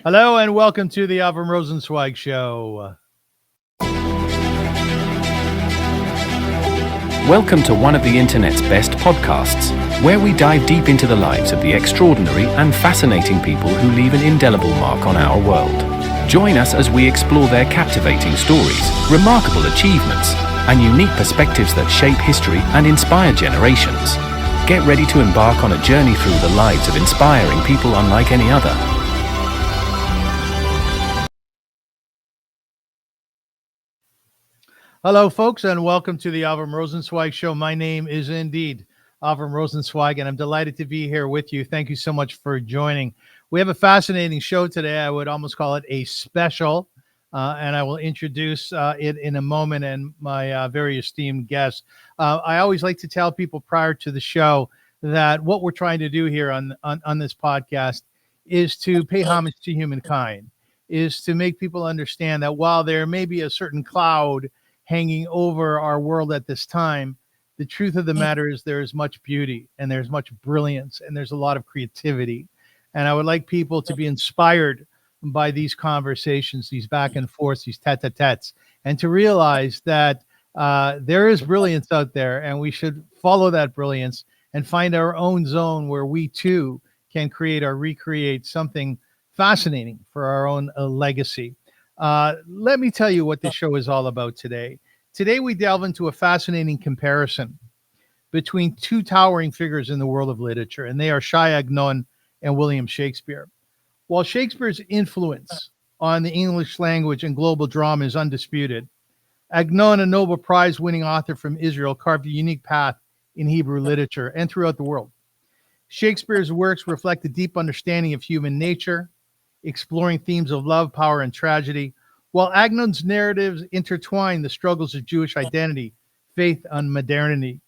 Hello and welcome to the Avrum Rosensweig Show. Welcome to one of the internet's best podcasts, where we dive deep into the lives of the extraordinary and fascinating people who leave an indelible mark on our world. Join us as we explore their captivating stories, remarkable achievements, and unique perspectives that shape history and inspire generations. Get ready to embark on a journey through the lives of inspiring people unlike any other. Hello, folks, and welcome to the Avrum Rosensweig Show. My name is indeed Avrum Rosensweig, and I'm delighted to be here with you. Thank you so much for joining. We have a fascinating show today. I would almost call it a special, and I will introduce it in a moment and my very esteemed guest. I always like to tell people prior to the show that what we're trying to do here on this podcast is to pay homage to humankind, is to make people understand that while there may be a certain cloud hanging over our world at this time, the truth of the matter is there is much beauty and there's much brilliance and there's a lot of creativity. And I would like people to be inspired by these conversations, these back and forths, these tete-a-tetes, and to realize that there is brilliance out there and we should follow that brilliance and find our own zone where we too can create or recreate something fascinating for our own legacy. Let me tell you what this show is all about today. Today, we delve into a fascinating comparison between two towering figures in the world of literature, and they are Shai Agnon and William Shakespeare. While Shakespeare's influence on the English language and global drama is undisputed, Agnon, a Nobel Prize-winning author from Israel, carved a unique path in Hebrew literature and throughout the world. Shakespeare's works reflect a deep understanding of human nature, exploring themes of love, power, and tragedy, while Agnon's narratives intertwine the struggles of Jewish identity, faith, and modernity.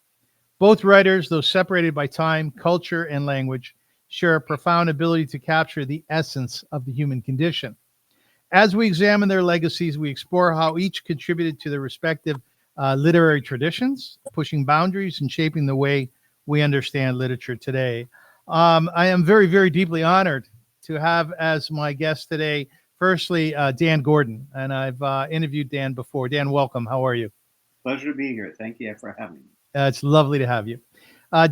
Both writers, though separated by time, culture, and language, share a profound ability to capture the essence of the human condition. As we examine their legacies, we explore how each contributed to their respective literary traditions, pushing boundaries and shaping the way we understand literature today. I am very, very deeply honored to have as my guest today, firstly, Dan Gordon. And I've interviewed Dan before. Dan, welcome. How are you? Pleasure to be here. Thank you for having me. It's lovely to have you.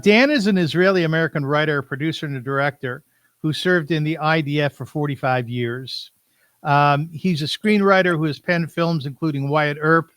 Dan is an Israeli-American writer, producer, and a director who served in the IDF for 45 years. He's a screenwriter who has penned films including Wyatt Earp,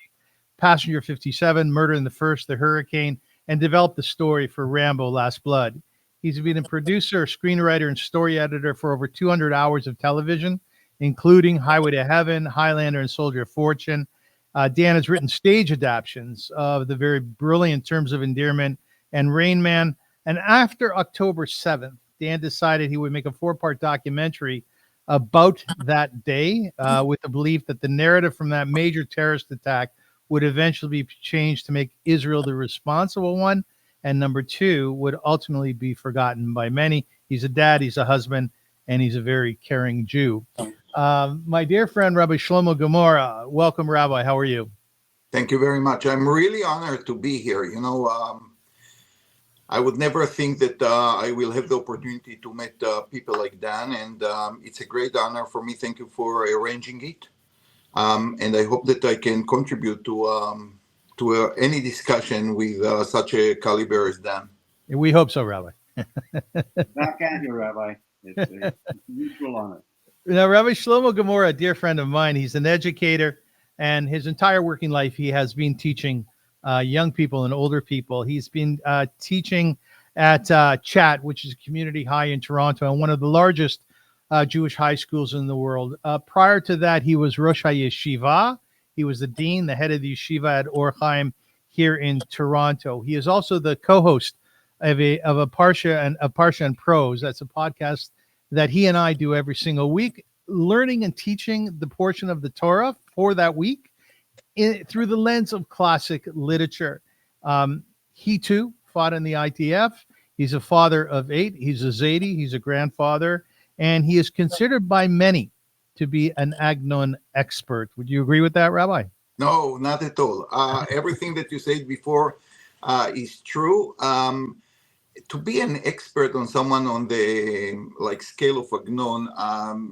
Passenger 57, Murder in the First, The Hurricane, and developed the story for Rambo: Last Blood. He's been a producer, screenwriter, and story editor for over 200 hours of television, including Highway to Heaven, Highlander, and Soldier of Fortune. Dan has written stage adaptations of the very brilliant Terms of Endearment and Rain Man. And after October 7th, Dan decided he would make a 4-part documentary about that day with the belief that the narrative from that major terrorist attack would eventually be changed to make Israel the responsible one. And number 2 would ultimately be forgotten by many. He's a dad, he's a husband, and he's a very caring Jew. My dear friend, Rabbi Shlomo Gemara, welcome, Rabbi. How are you? Thank you very much. I'm really honored to be here. You know, I would never think that I will have the opportunity to meet people like Dan, and it's a great honor for me. Thank you for arranging it. And I hope that I can contribute to any discussion with such a caliber as Dan. We hope so, Rabbi. Back at you, Rabbi. It's a mutual honor. Now, Rabbi Shlomo Gemara, a dear friend of mine, he's an educator, and his entire working life he has been teaching young people and older people. He's been teaching at Chat, which is a community high in Toronto, and one of the largest Jewish high schools in the world. Prior to that, he was Rosh HaYeshiva. He was the dean, the head of the yeshiva at Or Chaim here in Toronto. He is also the co-host of a Parsha and Prose. That's a podcast that he and I do every single week, learning and teaching the portion of the Torah for that week through the lens of classic literature. He too fought in the IDF. He's a father of 8. He's a Zaidi. He's a grandfather, and he is considered by many to be an Agnon expert. Would you agree with that, Rabbi? No, not at all. Everything that you said before is true. to be an expert on someone on the like scale of Agnon,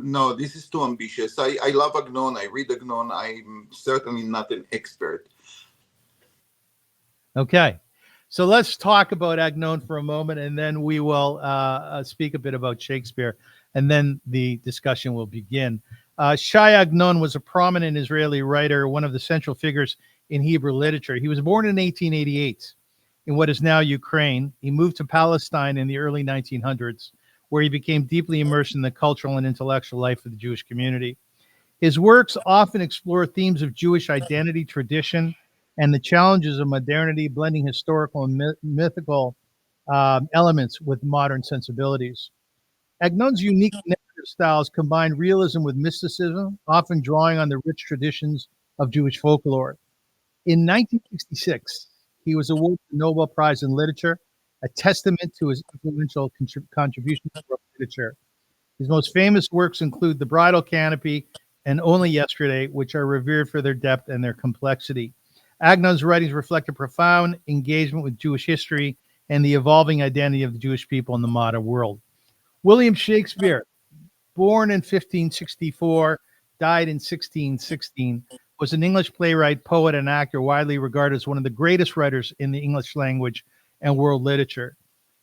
no, this is too ambitious. I love Agnon. I read Agnon. I'm certainly not an expert. Okay. So let's talk about Agnon for a moment, and then we will speak a bit about Shakespeare, and then the discussion will begin. Shai Agnon was a prominent Israeli writer, one of the central figures in Hebrew literature. He was born in 1888 in what is now Ukraine. He moved to Palestine in the early 1900s, where he became deeply immersed in the cultural and intellectual life of the Jewish community. His works often explore themes of Jewish identity, tradition, and the challenges of modernity, blending historical and mythical elements with modern sensibilities. Agnon's unique narrative styles combine realism with mysticism, often drawing on the rich traditions of Jewish folklore. In 1966, he was awarded the Nobel Prize in Literature, a testament to his influential contributions to world literature. His most famous works include The Bridal Canopy and Only Yesterday, which are revered for their depth and their complexity. Agnon's writings reflect a profound engagement with Jewish history and the evolving identity of the Jewish people in the modern world. William Shakespeare, born in 1564, died in 1616, was an English playwright, poet, and actor widely regarded as one of the greatest writers in the English language and world literature.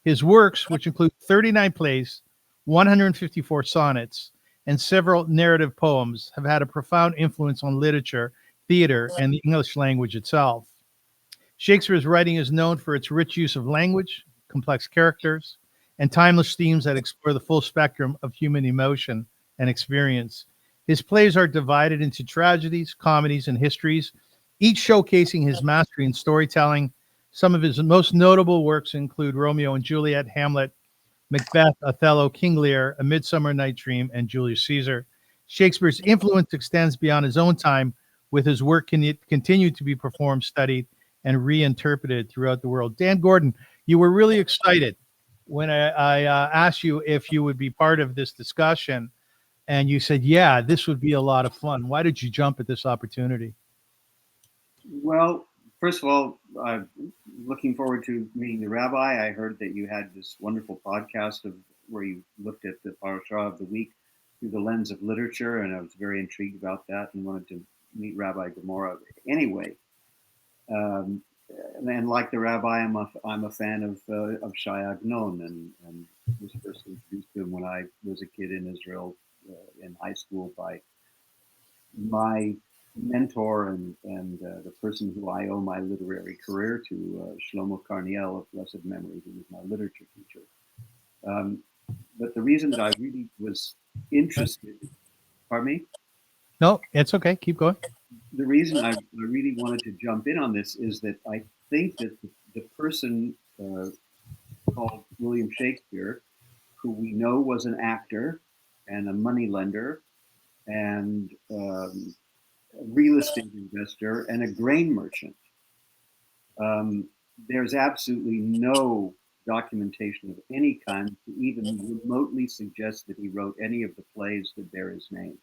His works, which include 39 plays, 154 sonnets, and several narrative poems, have had a profound influence on literature, theater, and the English language itself. Shakespeare's writing is known for its rich use of language, complex characters, and timeless themes that explore the full spectrum of human emotion and experience. His plays are divided into tragedies, comedies, and histories, each showcasing his mastery in storytelling. Some of his most notable works include Romeo and Juliet, Hamlet, Macbeth, Othello, King Lear, A Midsummer Night's Dream, and Julius Caesar. Shakespeare's influence extends beyond his own time, with his work continued to be performed, studied, and reinterpreted throughout the world. Dan Gordon, you were really excited when I asked you if you would be part of this discussion, and you said, yeah, this would be a lot of fun. Why did you jump at this opportunity? Well, first of all, I'm looking forward to meeting the rabbi. I heard that you had this wonderful podcast of where you looked at the parasha of the week through the lens of literature, and I was very intrigued about that and wanted to meet Rabbi Gemara. Anyway, and like the rabbi, I'm a fan of Shai Agnon, and was first introduced to him when I was a kid in Israel in high school by my mentor and the person who I owe my literary career to, Shlomo Carniel of blessed memory, who was my literature teacher. But the reason that I really was interested, pardon me? No, it's okay. Keep going. The reason I really wanted to jump in on this is that I think that the person called William Shakespeare, who we know was an actor and a moneylender and a real estate investor and a grain merchant, there's absolutely no documentation of any kind to even remotely suggest that he wrote any of the plays that bear his name.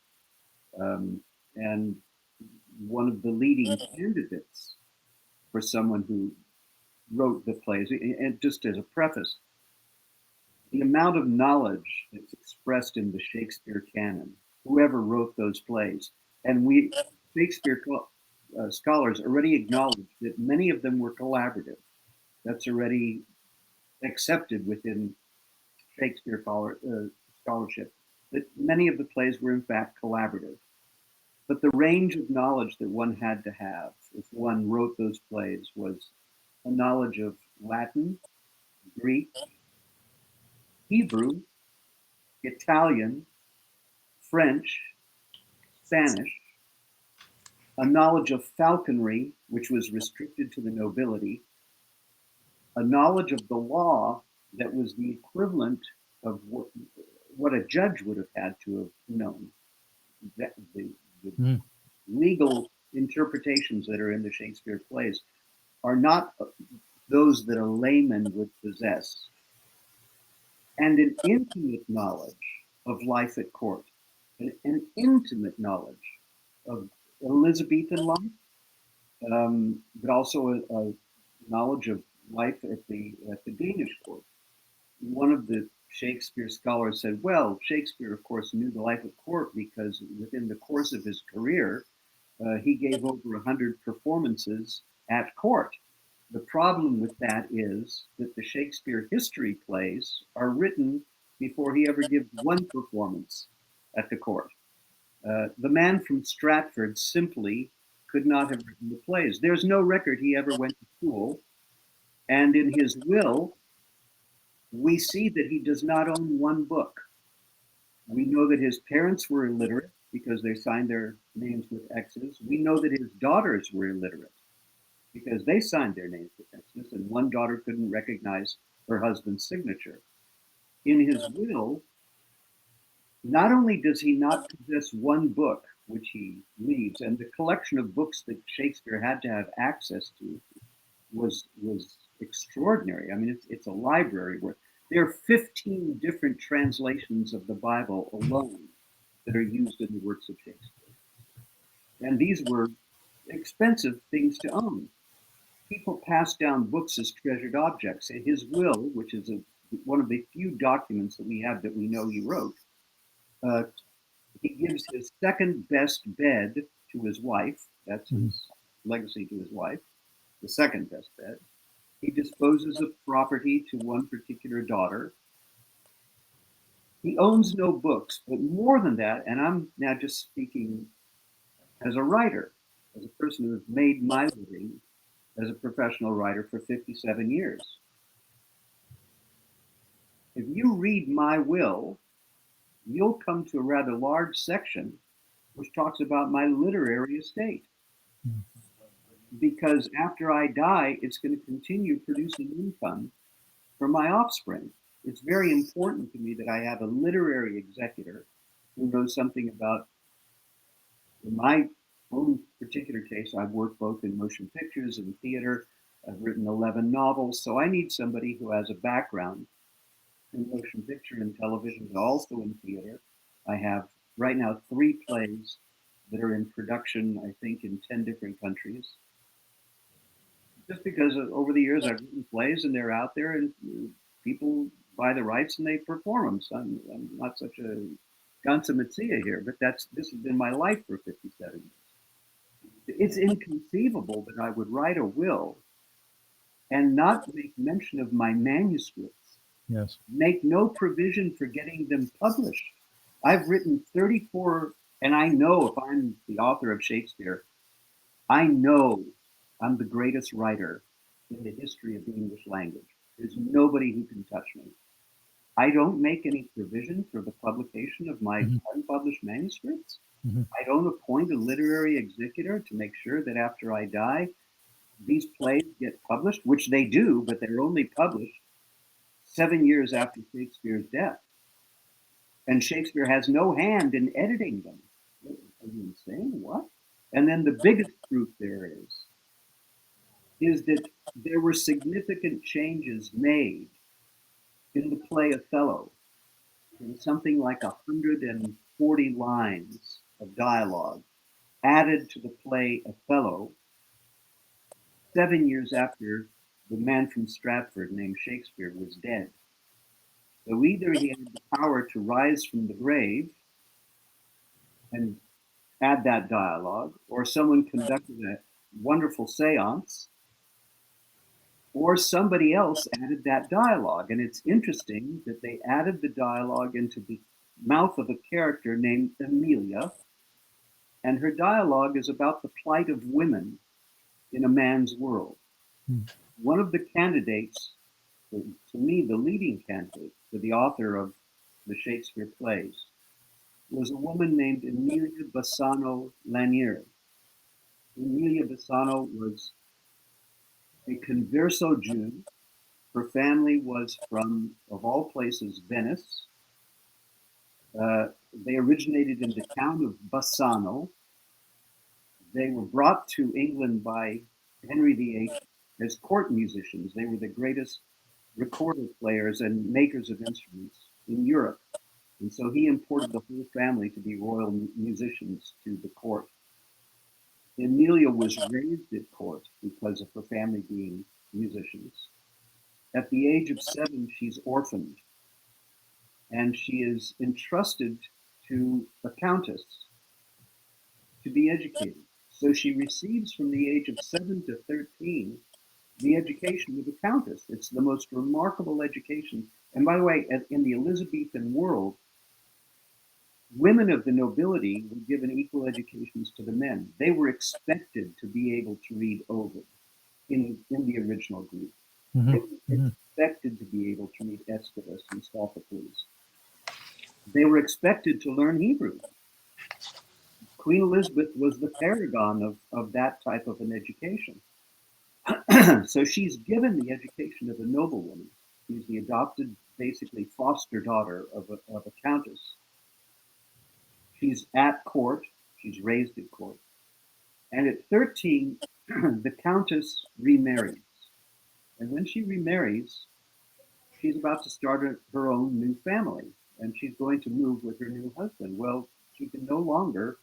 And one of the leading candidates for someone who wrote the plays, and just as a preface, the amount of knowledge that's expressed in the Shakespeare canon, whoever wrote those plays, and we Shakespeare scholars already acknowledge that many of them were collaborative. That's already accepted within Shakespeare scholarship, that many of the plays were in fact collaborative. But the range of knowledge that one had to have if one wrote those plays was a knowledge of Latin, Greek, Hebrew, Italian, French, Spanish, a knowledge of falconry, which was restricted to the nobility, a knowledge of the law that was the equivalent of what a judge would have had to have known. The legal interpretations that are in the Shakespeare plays are not those that a layman would possess. And an intimate knowledge of life at court, an intimate knowledge of Elizabethan life, but also a knowledge of life at the Danish court. one of the Shakespeare scholars said, well, Shakespeare, of course, knew the life of court because within the course of his career, he gave over 100 performances at court. The problem with that is that the Shakespeare history plays are written before he ever gives one performance at the court. The man from Stratford simply could not have written the plays. There's no record he ever went to school. And in his will, we see that he does not own one book. We know that his parents were illiterate because they signed their names with X's. We know that his daughters were illiterate because they signed their names with X's, and one daughter couldn't recognize her husband's signature. In his will, not only does he not possess one book, which he leaves, and the collection of books that Shakespeare had to have access to was extraordinary. I mean, it's a library where there are 15 different translations of the Bible alone that are used in the works of Shakespeare. And these were expensive things to own. People passed down books as treasured objects. And his will, which is one of the few documents that we have that we know he wrote, he gives his second best bed to his wife. That's his legacy to his wife, the second best bed. He disposes of property to one particular daughter. He owns no books, but more than that, and I'm now just speaking as a writer, as a person who has made my living as a professional writer for 57 years. If you read my will, you'll come to a rather large section which talks about my literary estate. Because after I die, it's going to continue producing income for my offspring. It's very important to me that I have a literary executor who knows something about, in my own particular case, I've worked both in motion pictures and theater. I've written 11 novels, so I need somebody who has a background in motion picture and television, but also in theater. I have right now 3 plays that are in production, I think, in 10 different countries. Just because over the years I've written plays and they're out there and people buy the rights and they perform them. So I'm not such a consummate here, but this has been my life for 57 years. It's inconceivable that I would write a will and not make mention of my manuscripts. Yes. Make no provision for getting them published. I've written 34, and I know if I'm the author of Shakespeare, I know I'm the greatest writer in the history of the English language. There's nobody who can touch me. I don't make any provision for the publication of my unpublished manuscripts. I don't appoint a literary executor to make sure that after I die, these plays get published, which they do, but they're only published 7 years after Shakespeare's death. And Shakespeare has no hand in editing them. Are you insane? What? And then the biggest proof there is that there were significant changes made in the play Othello. There was something like 140 lines of dialogue added to the play Othello 7 years after the man from Stratford named Shakespeare was dead. So either he had the power to rise from the grave and add that dialogue, or someone conducted a wonderful seance, or somebody else added that dialogue. And it's interesting that they added the dialogue into the mouth of a character named Amelia, and her dialogue is about the plight of women in a man's world. One of the candidates, to me, the leading candidate for the author of the Shakespeare plays, was a woman named Emilia Bassano Lanier. Emilia Bassano was a converso Jew. Her family was from, of all places, Venice. They originated in the town of Bassano. They were brought to England by Henry VIII as court musicians. They were the greatest recorder players and makers of instruments in Europe. And so he imported the whole family to be royal musicians to the court. Emilia was raised at court because of her family being musicians. At the age of 7, she's orphaned, and she is entrusted to a countess to be educated. So she receives from the age of 7 to 13 the education of a countess. It's the most remarkable education. And by the way, in the Elizabethan world, women of the nobility were given equal educations to the men. They were expected to be able to read Ovid in the original Greek. They were expected to be able to read Aeschylus and Sophocles. They were expected to learn Hebrew. Queen Elizabeth was the paragon of that type of an education. So she's given the education of a noblewoman. She's the adopted, basically foster daughter of a countess. She's at court. She's raised at court. And at 13, the countess remarries. And when she remarries, she's about to start her own new family. And she's going to move with her new husband. Well, she can no longer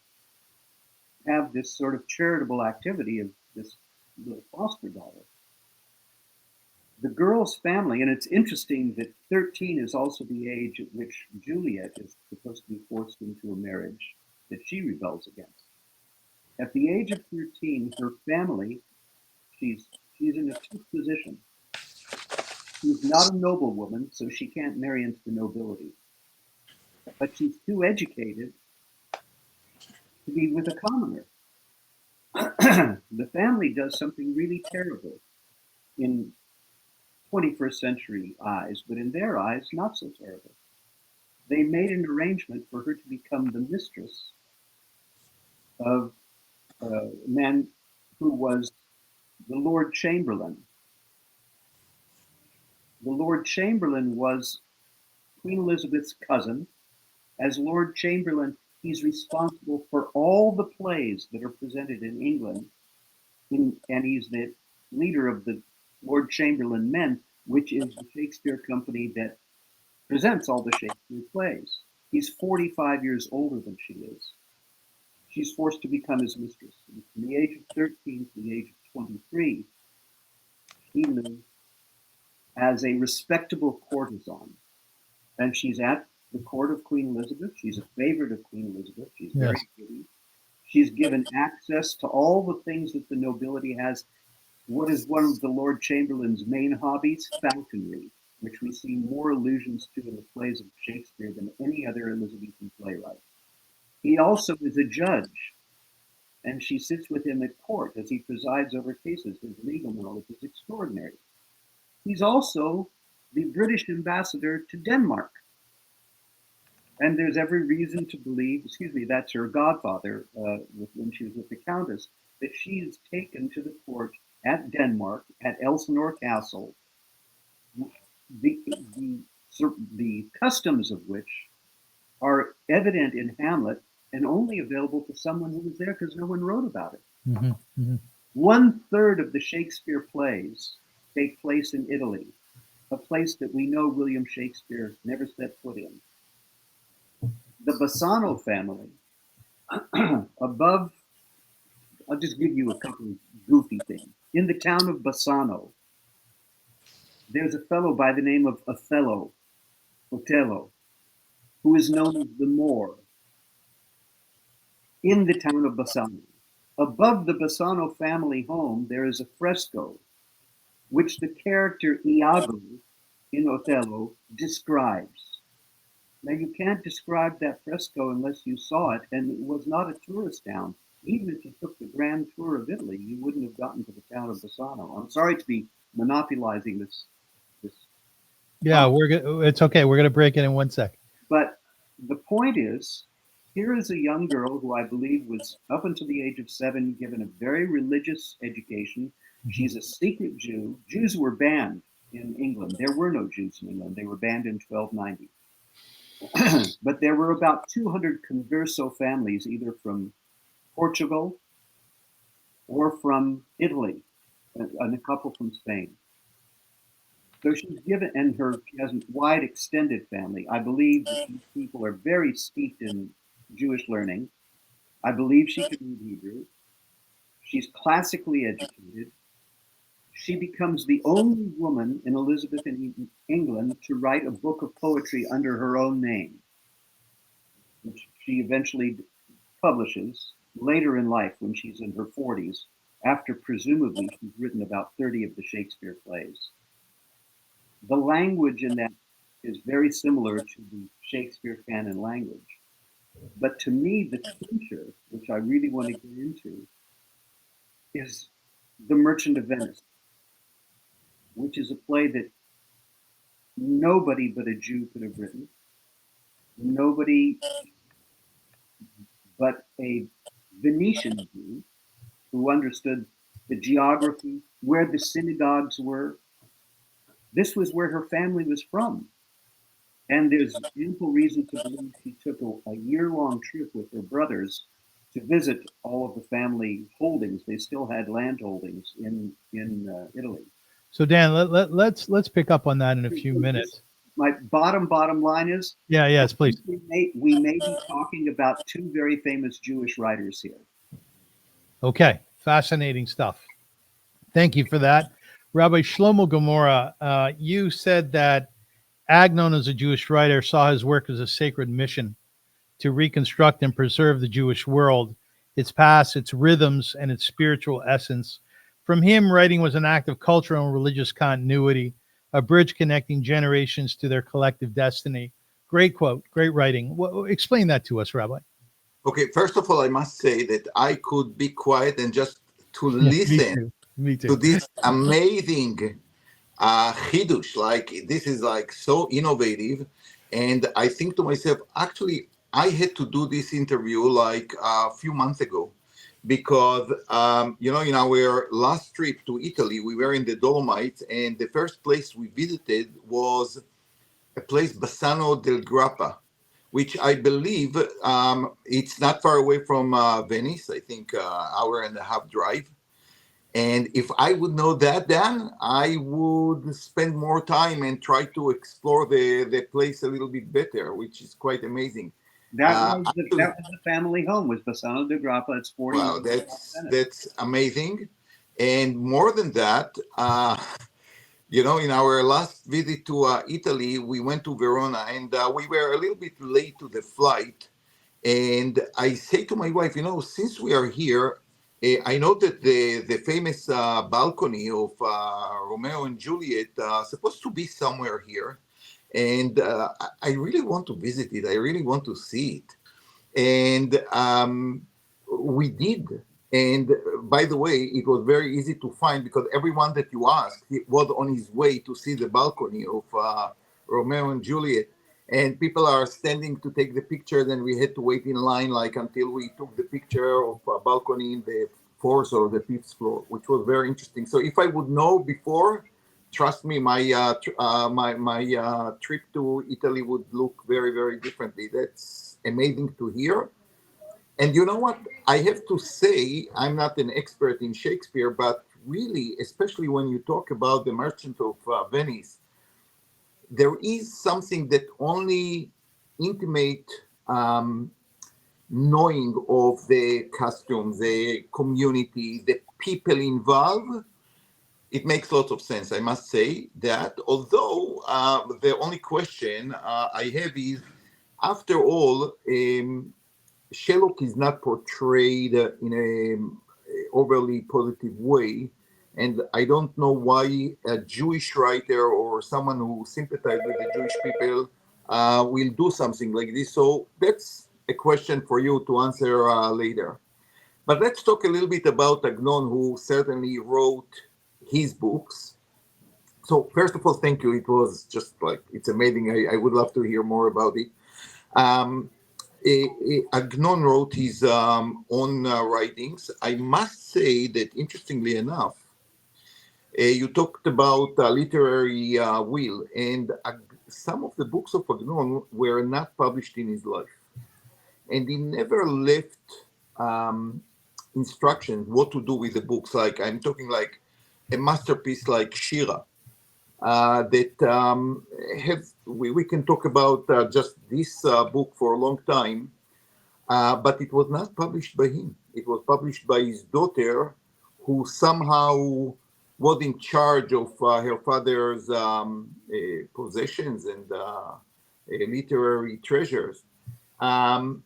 have this sort of charitable activity of this little foster daughter. The girl's family, and it's interesting that 13 is also the age at which Juliet is supposed to be forced into a marriage that she rebels against. At the age of 13, her family, she's in a tough position. She's not a noblewoman, so she can't marry into the nobility. But she's too educated to be with a commoner. The family does something really terrible in 21st century eyes, but in their eyes, not so terrible. They made an arrangement for her to become the mistress of a man who was the Lord Chamberlain. The Lord Chamberlain was Queen Elizabeth's cousin. As Lord Chamberlain, he's responsible for all the plays that are presented in England, and he's the leader of the Lord Chamberlain Men, which is the Shakespeare company that presents all the Shakespeare plays. He's 45 years older than she is. She's forced to become his mistress. And from the age of 13 to the age of 23, she lives as a respectable courtesan. And she's at the court of Queen Elizabeth. She's a favorite of Queen Elizabeth. She's very pretty. She's given access to all the things that the nobility has. What is one of the Lord Chamberlain's main hobbies? Falconry, which we see more allusions to in the plays of Shakespeare than any other Elizabethan playwright. He also is a judge, and she sits with him at court as he presides over cases. His legal knowledge is extraordinary. He's also the British ambassador to Denmark. And there's every reason to believe, that's her godfather, when she was with the Countess, that she is taken to the court at Denmark, at Elsinore Castle, the customs of which are evident in Hamlet and only available to someone who was there because no one wrote about it. 1/3 of the Shakespeare plays take place in Italy, a place that we know William Shakespeare never set foot in. The Bassano family, above, I'll just give you a couple of goofy things. In the town of Bassano, there's a fellow by the name of Othello, who is known as the Moor in the town of Bassano. Above the Bassano family home, there is a fresco which the character Iago in Othello describes. Now, you can't describe that fresco unless you saw it, and it was not a tourist town. Even if you took the grand tour of Italy, you wouldn't have gotten to the town of Bassano. I'm sorry to be monopolizing this. Yeah, it's okay. We're going to break it in 1 sec. But the point is, here is a young girl who I believe was, up until the age of 7, given a very religious education. She's a secret Jew. Jews were banned in England. There were no Jews in England. They were banned in 1290. But there were about 200 converso families, either from Portugal or from Italy, and a couple from Spain. So she's given, and she has a wide extended family. I believe that these people are very steeped in Jewish learning. I believe she can read Hebrew. She's classically educated. she becomes the only woman in Elizabethan England to write a book of poetry under her own name, which she eventually publishes later in life when she's in her 40s, after presumably she's written about 30 of the Shakespeare plays. The language in that is very similar to the Shakespeare canon language. But to me, the clincher, which I really want to get into, is The Merchant of Venice, which is a play that nobody but a Jew could have written. Nobody but a Venetian Jew who understood the geography, where the synagogues were. This was where her family was from. And there's ample reason to believe she took a year-long trip with her brothers to visit all of the family holdings. They still had land holdings in Italy. So Dan, let's pick up on that in a few minutes. My bottom line is, Yes, please. We may be talking about two very famous Jewish writers here. Okay, fascinating stuff. Thank you for that. Rabbi Shlomo Gemara, you said that Agnon, as a Jewish writer, saw his work as a sacred mission to reconstruct and preserve the Jewish world, its past, its rhythms, and its spiritual essence. From him, writing was an act of cultural and religious continuity, a bridge connecting generations to their collective destiny. Great quote, great writing. Explain that to us, Rabbi. Okay, first of all, I must say that I could be quiet and just to listen Me too. to this amazing chidush. Like, this is like so innovative. And I think to myself, actually, I had to do this interview like a few months ago because, in our last trip to Italy, we were in the Dolomites, and the first place we visited was a place, Bassano del Grappa, which I believe it's not far away from Venice. I think hour and a half drive. And if I would know that, then I would spend more time and try to explore the place a little bit better, which is quite amazing. That was the family home, was Bassano del Grappa. It's 40 Wow, that's amazing. And more than that, in our last visit to Italy, we went to Verona, and we were a little bit late to the flight. And I say to my wife, since we are here, I know that the famous balcony of Romeo and Juliet supposed to be somewhere here. And I really want to visit it. I really want to see it. And we did. And by the way, it was very easy to find because everyone that you asked was on his way to see the balcony of Romeo and Juliet. And people are standing to take the picture. Then we had to wait in line until we took the picture of a balcony in the fourth or the fifth floor, which was very interesting. So if I would know before, trust me, my trip to Italy would look very, very differently. That's amazing to hear. And you know what? I have to say, I'm not an expert in Shakespeare, but really, especially when you talk about the Merchant of Venice, there is something that only intimate knowing of the costumes, the community, the people involved. It makes lots of sense, I must say that. Although the only question I have is, after all, Sherlock is not portrayed in a overly positive way, and I don't know why a Jewish writer or someone who sympathizes with the Jewish people will do something like this. So that's a question for you to answer later. But let's talk a little bit about Agnon, who certainly wrote his books. So first of all, thank you. It was just it's amazing. I would love to hear more about it. Agnon wrote his own writings. I must say that, interestingly enough, you talked about literary will, and some of the books of Agnon were not published in his life. And he never left instructions what to do with the books. Like, I'm talking like a masterpiece like Shira, that we can talk about just this book for a long time, but it was not published by him. It was published by his daughter, who somehow was in charge of her father's possessions and literary treasures. Um,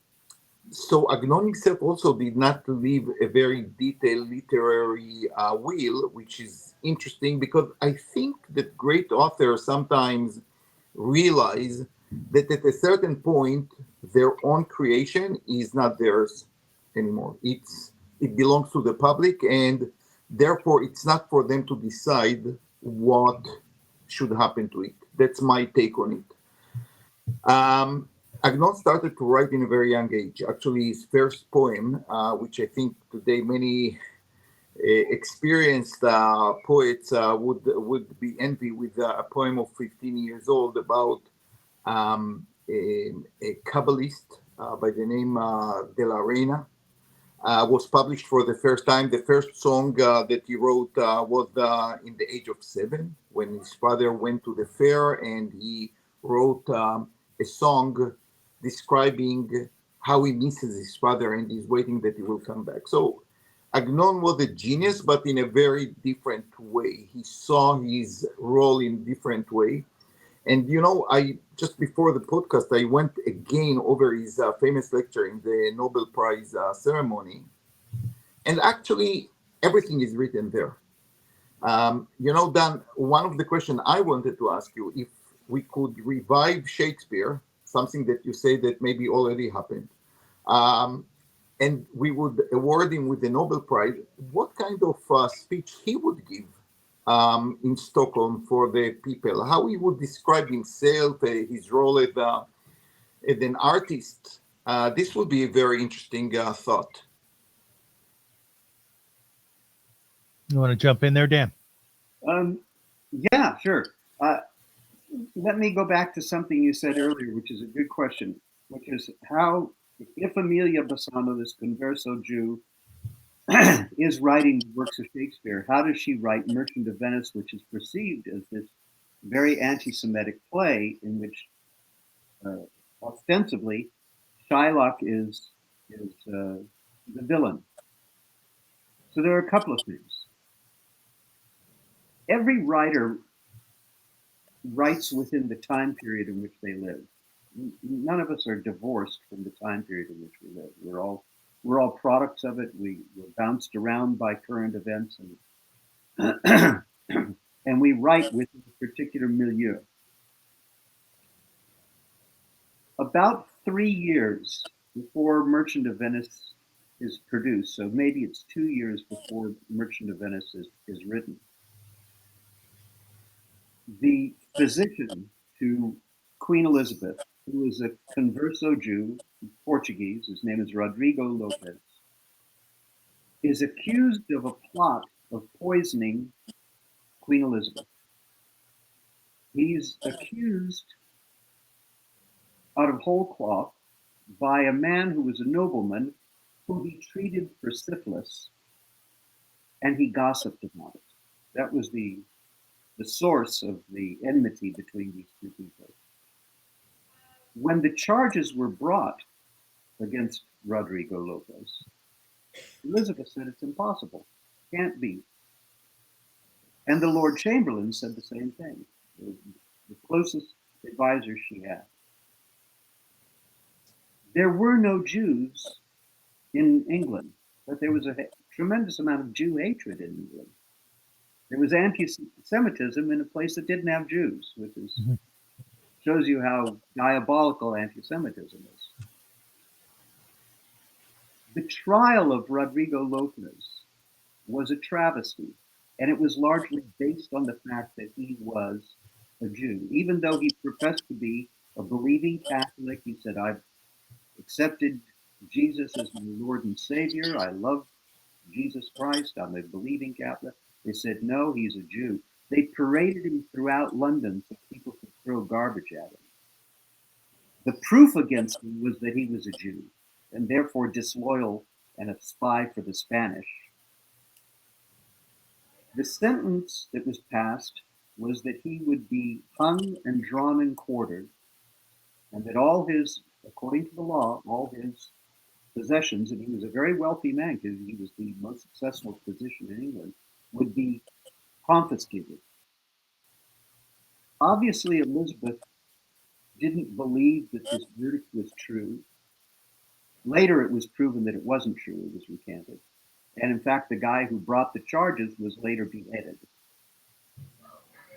so Agnon himself also did not leave a very detailed literary will, which is interesting because I think that great authors sometimes realize that at a certain point their own creation is not theirs anymore. It belongs to the public, and therefore it's not for them to decide what should happen to it. That's my take on it. Agnon started to write in a very young age. Actually, his first poem, which I think today many experienced poets would be envy with, a poem of 15 years old about a Kabbalist by the name De La Reina. Was published for the first time. The first song that he wrote was in the age of 7, when his father went to the fair, and he wrote a song describing how he misses his father and he's waiting that he will come back. So Agnon was a genius, but in a very different way. He saw his role in different way. And I just before the podcast, I went again over his famous lecture in the Nobel Prize ceremony, and actually everything is written there. Dan, one of the questions I wanted to ask you, if we could revive Shakespeare, something that you say that maybe already happened, and we would award him with the Nobel Prize, what kind of speech he would give in Stockholm for the people, how he would describe himself, his role as an artist. This would be a very interesting thought. You want to jump in there, Dan? Yeah, sure. Let me go back to something you said earlier, which is a good question, which is how, if Amelia Bassano, this converso Jew, is writing works of Shakespeare, how does she write Merchant of Venice, which is perceived as this very anti-Semitic play in which ostensibly Shylock is the villain? So there are a couple of things. Every writer writes within the time period in which they live. None of us are divorced from the time period in which we live. We're all products of it. We're bounced around by current events, and and we write within a particular milieu. About 3 years before Merchant of Venice is produced, so maybe it's 2 years before Merchant of Venice is written, the physician to Queen Elizabeth, who is a converso Jew, Portuguese, his name is Rodrigo Lopez, is accused of a plot of poisoning Queen Elizabeth. He's accused out of whole cloth by a man who was a nobleman who he treated for syphilis, and he gossiped about it. That was the source of the enmity between these two people. When the charges were brought against Rodrigo Lopez, Elizabeth said it's impossible, can't be. And the Lord Chamberlain said the same thing, the closest advisor she had. There were no Jews in England, but there was a tremendous amount of Jew hatred in England. There was anti-Semitism in a place that didn't have Jews, which is shows you how diabolical anti-Semitism is. The trial of Rodrigo Lopez was a travesty, and it was largely based on the fact that he was a Jew. Even though he professed to be a believing Catholic, he said, I've accepted Jesus as my Lord and Savior. I love Jesus Christ. I'm a believing Catholic. They said, no, he's a Jew. They paraded him throughout London so people could throw garbage at him. The proof against him was that he was a Jew, and therefore disloyal and a spy for the Spanish. The sentence that was passed was that he would be hung and drawn and quartered, and that all his, according to the law, all his possessions, and he was a very wealthy man because he was the most successful physician in England, would be confiscated. Obviously, Elizabeth didn't believe that this verdict was true. Later, it was proven that it wasn't true. It was recanted. And in fact, the guy who brought the charges was later beheaded.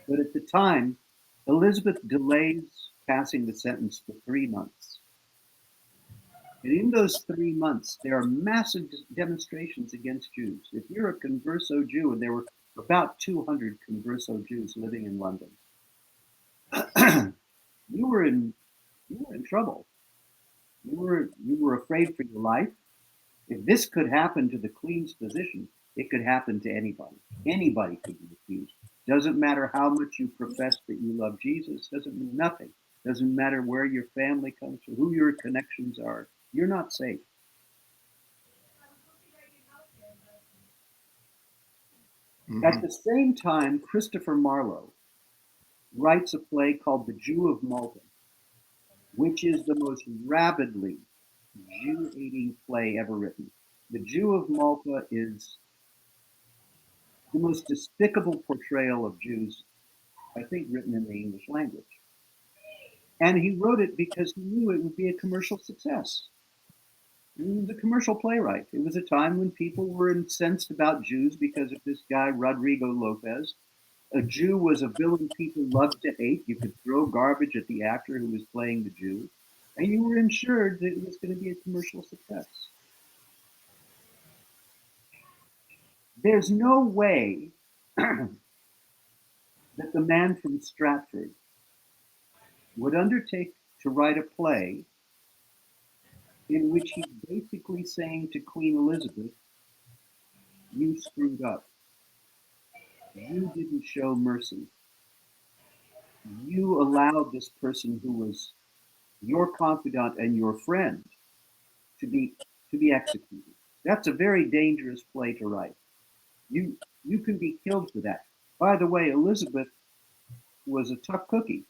But at the time, Elizabeth delays passing the sentence for 3 months. And in those 3 months, there are massive demonstrations against Jews. If you're a converso Jew, and there were about 200 converso Jews living in London, you were in trouble. You were afraid for your life. If this could happen to the Queen's physician, it could happen to anybody. Anybody could be accused. Doesn't matter how much you profess that you love Jesus. Doesn't mean nothing. Doesn't matter where your family comes from, who your connections are. You're not safe. At the same time, Christopher Marlowe writes a play called The Jew of Malta, which is the most rabidly Jew-hating play ever written. The Jew of Malta is the most despicable portrayal of Jews, I think, written in the English language. And he wrote it because he knew it would be a commercial success. He was a commercial playwright. It was a time when people were incensed about Jews because of this guy, Rodrigo Lopez. A Jew was a villain people loved to hate. You could throw garbage at the actor who was playing the Jew, and you were ensured that it was going to be a commercial success. There's no way that the man from Stratford would undertake to write a play in which he's basically saying to Queen Elizabeth, you screwed up. You didn't show mercy. You allowed this person who was your confidant and your friend to be executed. That's a very dangerous play to write. You can be killed for that. By the way, Elizabeth was a tough cookie.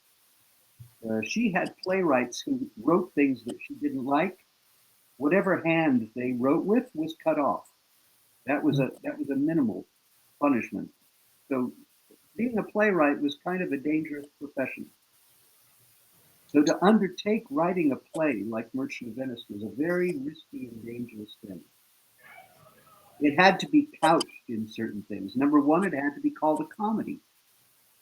She had playwrights who wrote things that she didn't like. Whatever hand they wrote with was cut off. That was a minimal punishment. So being a playwright was kind of a dangerous profession. So to undertake writing a play like Merchant of Venice was a very risky and dangerous thing. It had to be couched in certain things. Number one, it had to be called a comedy.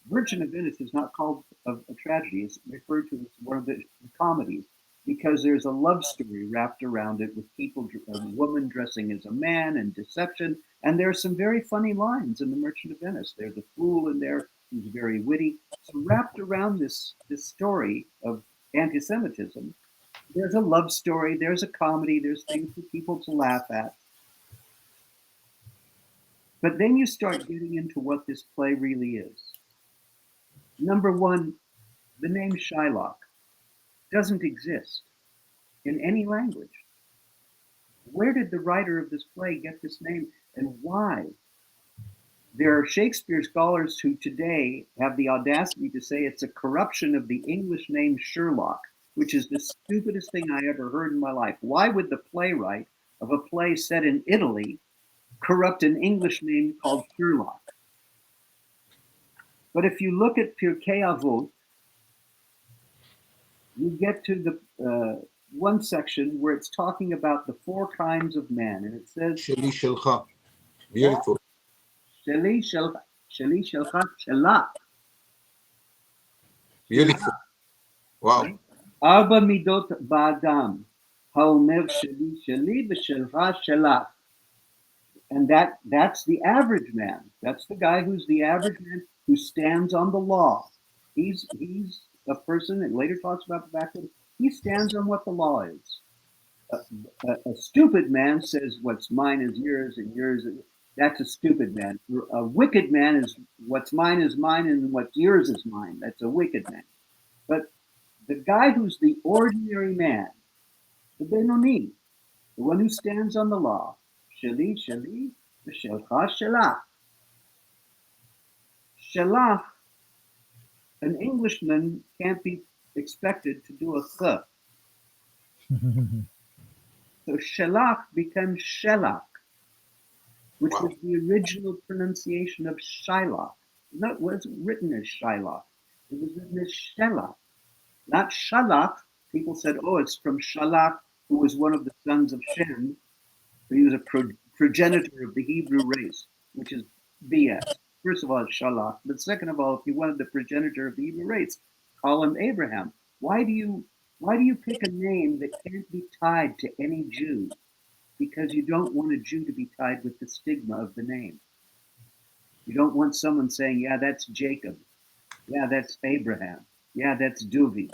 Merchant of Venice is not called a tragedy. It's referred to as one of the comedies because there's a love story wrapped around it with people, a woman dressing as a man and deception. And there are some very funny lines in The Merchant of Venice. There's a fool in there who's very witty. So wrapped around this story of anti-Semitism, there's a love story, there's a comedy, there's things for people to laugh at. But then you start getting into what this play really is. Number one, the name Shylock doesn't exist in any language. Where did the writer of this play get this name and why? There are Shakespeare scholars who today have the audacity to say it's a corruption of the English name Sherlock, which is the stupidest thing I ever heard in my life. Why would the playwright of a play set in Italy corrupt an English name called Sherlock? But if you look at Pirkei Avot, you get to the one section where it's talking about the 4 kinds of man, and it says, Sheli Shelcha. Beautiful. Sheli Shelcha, Shelach. Beautiful. Wow. Arba midot ba'adam, ha'omer sheli sheli v'shelcha shelach. And that's the average man. That's the guy who's the average man who stands on the law. He's a person that later talks about the fact that he stands on what the law is. A stupid man says what's mine is yours and yours is, that's a stupid man. A wicked man is what's mine is mine and what's yours is mine. That's a wicked man. But the guy who's the ordinary man, the Benoni, the one who stands on the law, Sheli, Sheli, V'shelcha, Shelach. Shelach, an Englishman can't be expected to do a ch. So Shelach becomes Shelach, which was the original pronunciation of Shylock. No, it wasn't written as Shylock. It was written as Shelach, not Shalach. People said, oh, it's from Shalach, who was one of the sons of Shem. He was a progenitor of the Hebrew race, which is BS. First of all, it's Shalach. But second of all, if you wanted the progenitor of the Hebrew race, call him Abraham. Why do you pick a name that can't be tied to any Jew? Because you don't want a Jew to be tied with the stigma of the name. You don't want someone saying, yeah, that's Jacob. Yeah, that's Abraham. Yeah, that's Duvi.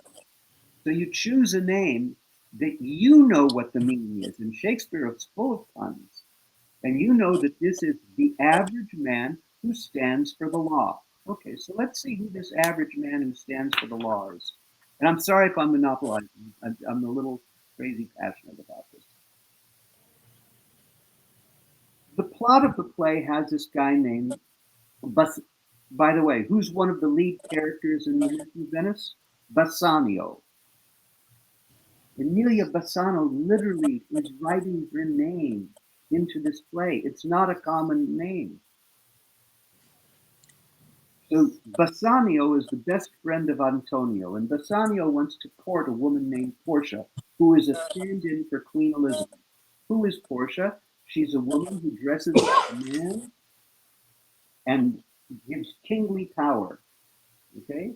So you choose a name that you know what the meaning is. And Shakespeare is full of puns. And you know that this is the average man who stands for the law. Okay, so let's see who this average man who stands for the law is. And I'm sorry if I'm monopolizing. I'm a little crazy passionate about this. The plot of the play has this guy named by the way, who's one of the lead characters in The Merchant of Venice? Bassanio. Emilia Bassano literally is writing her name into this play. It's not a common name. So Bassanio is the best friend of Antonio, and Bassanio wants to court a woman named Portia, who is a stand-in for Queen Elizabeth. Who is Portia? She's a woman who dresses like a man and gives kingly power. Okay?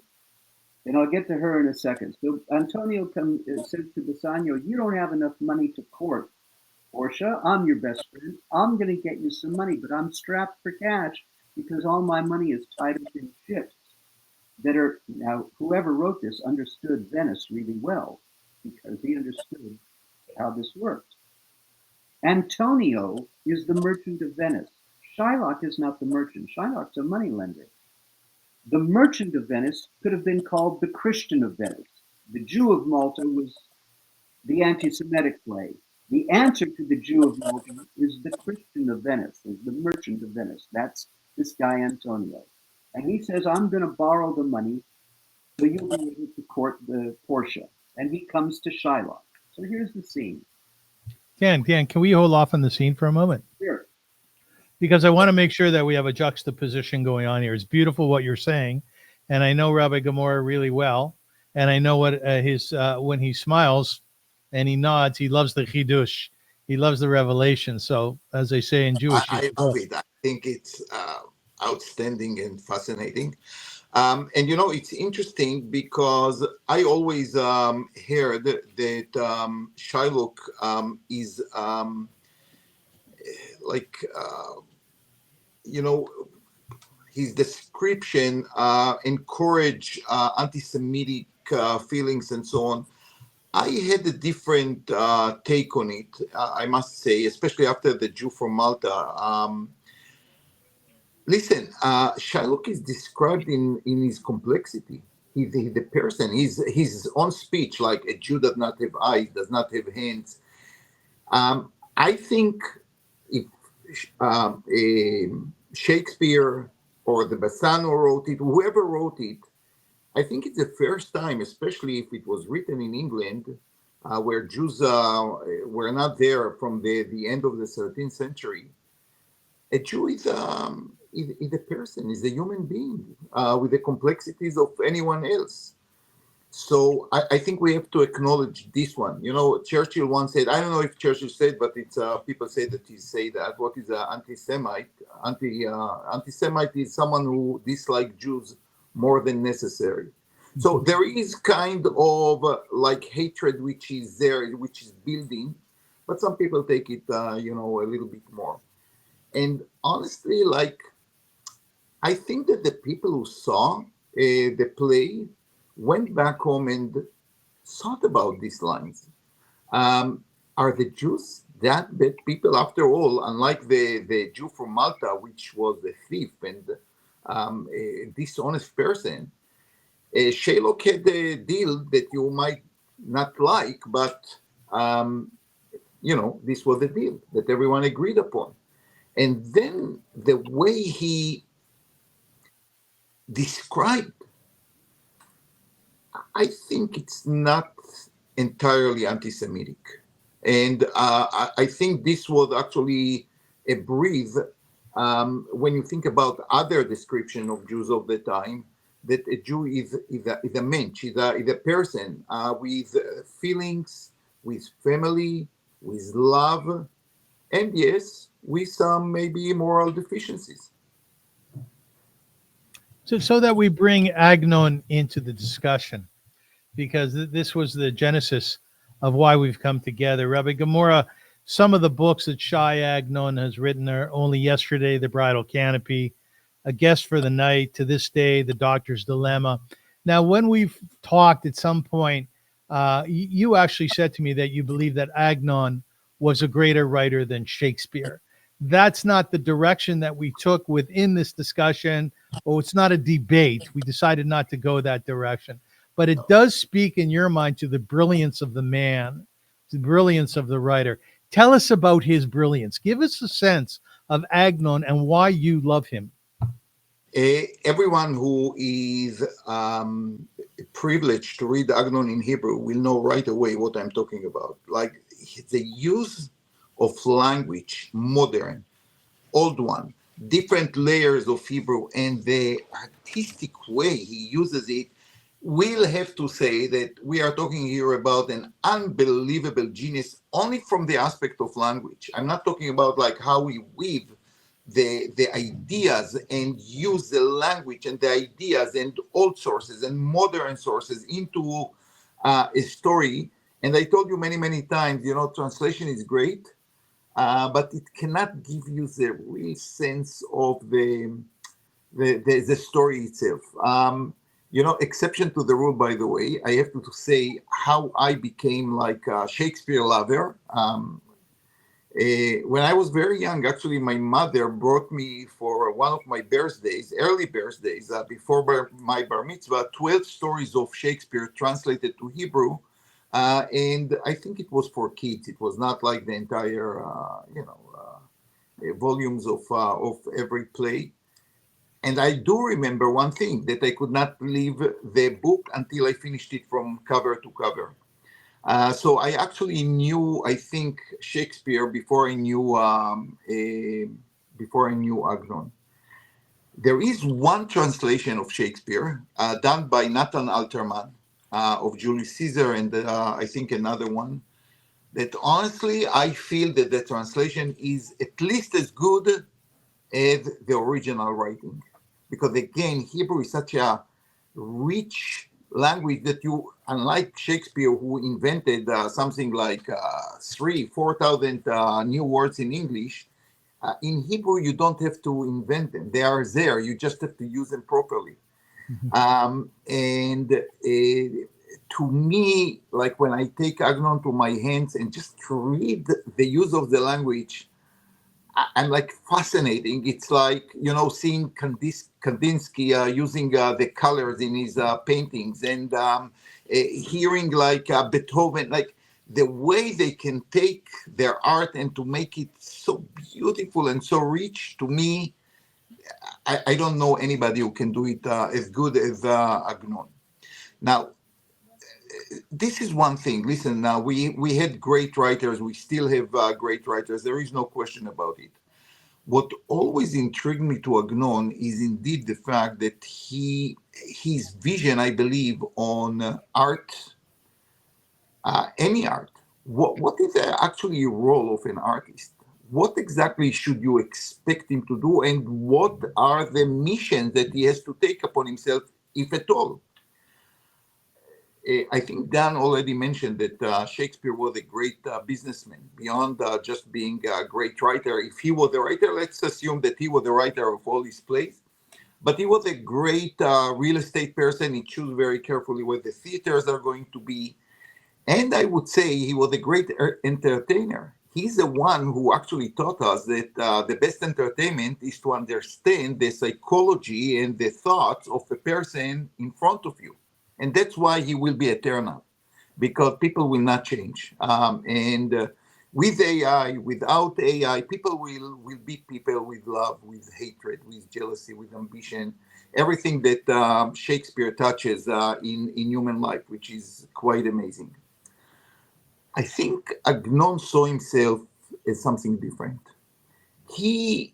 And I'll get to her in a second. So Antonio says to Bassanio, you don't have enough money to court Portia. I'm your best friend. I'm going to get you some money, but I'm strapped for cash because all my money is tied up in ships that are, now whoever wrote this understood Venice really well because he understood how this worked. Antonio is the merchant of Venice. Shylock is not the merchant. Shylock's a moneylender. The Merchant of Venice could have been called the Christian of Venice. The Jew of Malta was the anti-Semitic play. The answer to the Jew of Malta is the Christian of Venice, is the Merchant of Venice. That's this guy Antonio. And he says, I'm going to borrow the money so you'll be able to court the Portia. And he comes to Shylock. So here's the scene. Dan, can we hold off on the scene for a moment? Sure. Because I want to make sure that we have a juxtaposition going on here. It's beautiful what you're saying, and I know Rabbi Gemara really well, and I know what his when he smiles and he nods, he loves the chidush, he loves the revelation. So, as they say in Jewish, I love it. I think it's outstanding and fascinating. And it's interesting because I always heard that Shylock is like his description encourage anti-Semitic feelings and so on. I had a different take on it, I must say, especially after the Jew from Malta. Listen, Shylock is described in his complexity. He's the person. His own speech, like a Jew does not have eyes, does not have hands. I think if Shakespeare or the Bassano wrote it, whoever wrote it, I think it's the first time, especially if it was written in England, where Jews were not there from the end of the 13th century. A Jew is a person, is a human being with the complexities of anyone else. So I think we have to acknowledge this one. Churchill once said, I don't know if Churchill said, but it's people say that he say that. What is an anti-Semite? Anti-Semite is someone who dislikes Jews more than necessary. So there is kind of like hatred which is there, which is building, but some people take it, a little bit more. And honestly, I think that the people who saw the play went back home and thought about these lines. Are the Jews that bad people? After all, unlike the Jew from Malta, which was a thief and a dishonest person, Shylock had a deal that you might not like, but this was the deal that everyone agreed upon. And then the way he described, I think it's not entirely anti-Semitic. And I think this was actually a breeze When you think about other description of Jews of the time, that a Jew is a mensch, is a person with feelings, with family, with love, and yes, with some maybe moral deficiencies. So that we bring Agnon into the discussion, because this was the genesis of why we've come together. Rabbi Gemara, some of the books that Shai Agnon has written are Only Yesterday, The Bridal Canopy, A Guest for the Night, To This Day, The Doctor's Dilemma. Now, when we've talked at some point, you actually said to me that you believe that Agnon was a greater writer than Shakespeare. That's not the direction that we took within this discussion. Or it's not a debate. We decided not to go that direction. But it does speak in your mind to the brilliance of the man, the brilliance of the writer. Tell us about his brilliance. Give us a sense of Agnon and why you love him. Everyone who is privileged to read Agnon in Hebrew will know right away what I'm talking about. Like the use of language, modern, old one, different layers of Hebrew, and the artistic way he uses it. We'll have to say that we are talking here about an unbelievable genius only from the aspect of language. I'm not talking about like how we weave the ideas and use the language and the ideas and old sources and modern sources into a story. And I told you many times, translation is great, but it cannot give you the real sense of the story itself. Exception to the rule, by the way, I have to say how I became like a Shakespeare lover. When I was very young, actually, my mother brought me for one of my birthdays, early birthdays, before my bar mitzvah, 12 stories of Shakespeare translated to Hebrew. And I think it was for kids. It was not like the entire, volumes of every play. And I do remember one thing, that I could not leave the book until I finished it from cover to cover. So I actually knew, I think, Shakespeare before I knew Agnon. There is one translation of Shakespeare done by Nathan Alterman of Julius Caesar, and I think another one, that honestly I feel that the translation is at least as good as the original writing. Because again, Hebrew is such a rich language that you, unlike Shakespeare, who invented something like 4,000 new words in English, in Hebrew, you don't have to invent them. They are there. You just have to use them properly. And to me, like when I take Agnon to my hands and just read the use of the language, I'm like fascinating. It's like, seeing Kandinsky using the colors in his paintings, and hearing like Beethoven, like the way they can take their art and to make it so beautiful and so rich. To me, I don't know anybody who can do it as good as Agnon. Now, this is one thing. Listen, now we had great writers. We still have great writers. There is no question about it. What always intrigued me to Agnon is indeed the fact that his vision, I believe, on art, any art. What is actually the role of an artist? What exactly should you expect him to do, and what are the missions that he has to take upon himself, if at all? I think Dan already mentioned that Shakespeare was a great businessman, beyond just being a great writer. If he was a writer, let's assume that he was the writer of all his plays. But he was a great real estate person. He chose very carefully where the theaters are going to be. And I would say he was a great entertainer. He's the one who actually taught us that the best entertainment is to understand the psychology and the thoughts of the person in front of you. And that's why he will be eternal, because people will not change. And with AI, without AI, people will be people with love, with hatred, with jealousy, with ambition, everything that Shakespeare touches in human life, which is quite amazing. I think Agnon saw himself as something different. He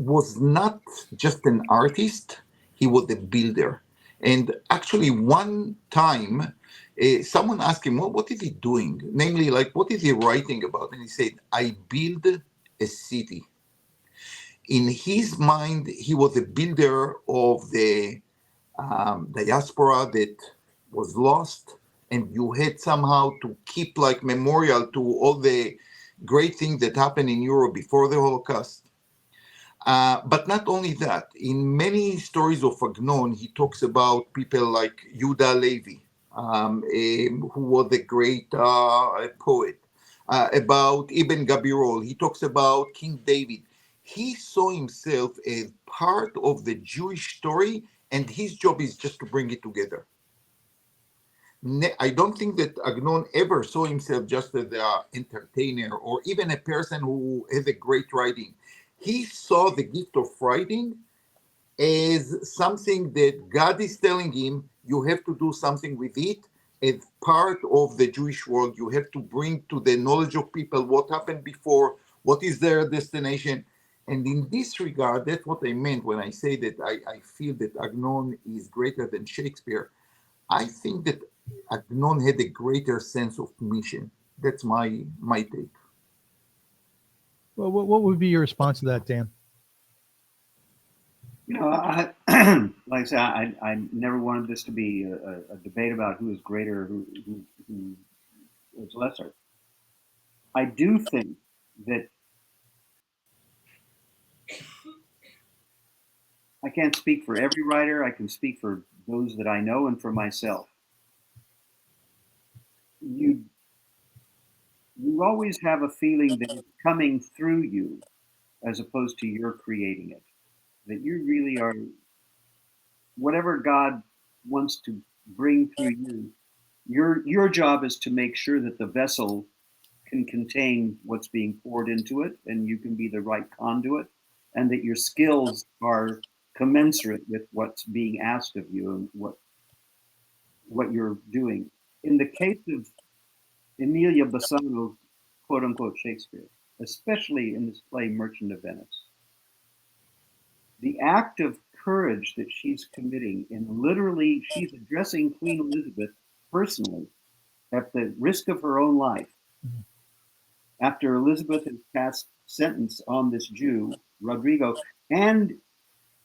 was not just an artist, he was a builder. And actually, one time, someone asked him, what is he doing? Namely, like, what is he writing about? And he said, I build a city. In his mind, he was a builder of the diaspora that was lost, and you had somehow to keep like memorial to all the great things that happened in Europe before the Holocaust. But not only that, in many stories of Agnon, he talks about people like Yehuda Levi, who was a great poet, about Ibn Gabirol. He talks about King David. He saw himself as part of the Jewish story, and his job is just to bring it together. I don't think that Agnon ever saw himself just as an entertainer or even a person who has a great writing. He saw the gift of writing as something that God is telling him, you have to do something with it. As part of the Jewish world, you have to bring to the knowledge of people what happened before, what is their destination. And in this regard, that's what I meant when I say that I feel that Agnon is greater than Shakespeare. I think that Agnon had a greater sense of mission. That's my take. Well, what would be your response to that, Dan? I, like I said, I never wanted this to be a debate about who is greater, who is lesser. I do think that I can't speak for every writer. I can speak for those that I know and for myself. You always have a feeling that it's coming through you as opposed to you're creating it. That you really are, whatever God wants to bring through you, your job is to make sure that the vessel can contain what's being poured into it, and you can be the right conduit, and that your skills are commensurate with what's being asked of you and what you're doing. In the case of Emilia Bassano's quote unquote Shakespeare, especially in this play Merchant of Venice, the act of courage that she's committing in literally, she's addressing Queen Elizabeth personally at the risk of her own life. After Elizabeth has passed sentence on this Jew, Rodrigo, and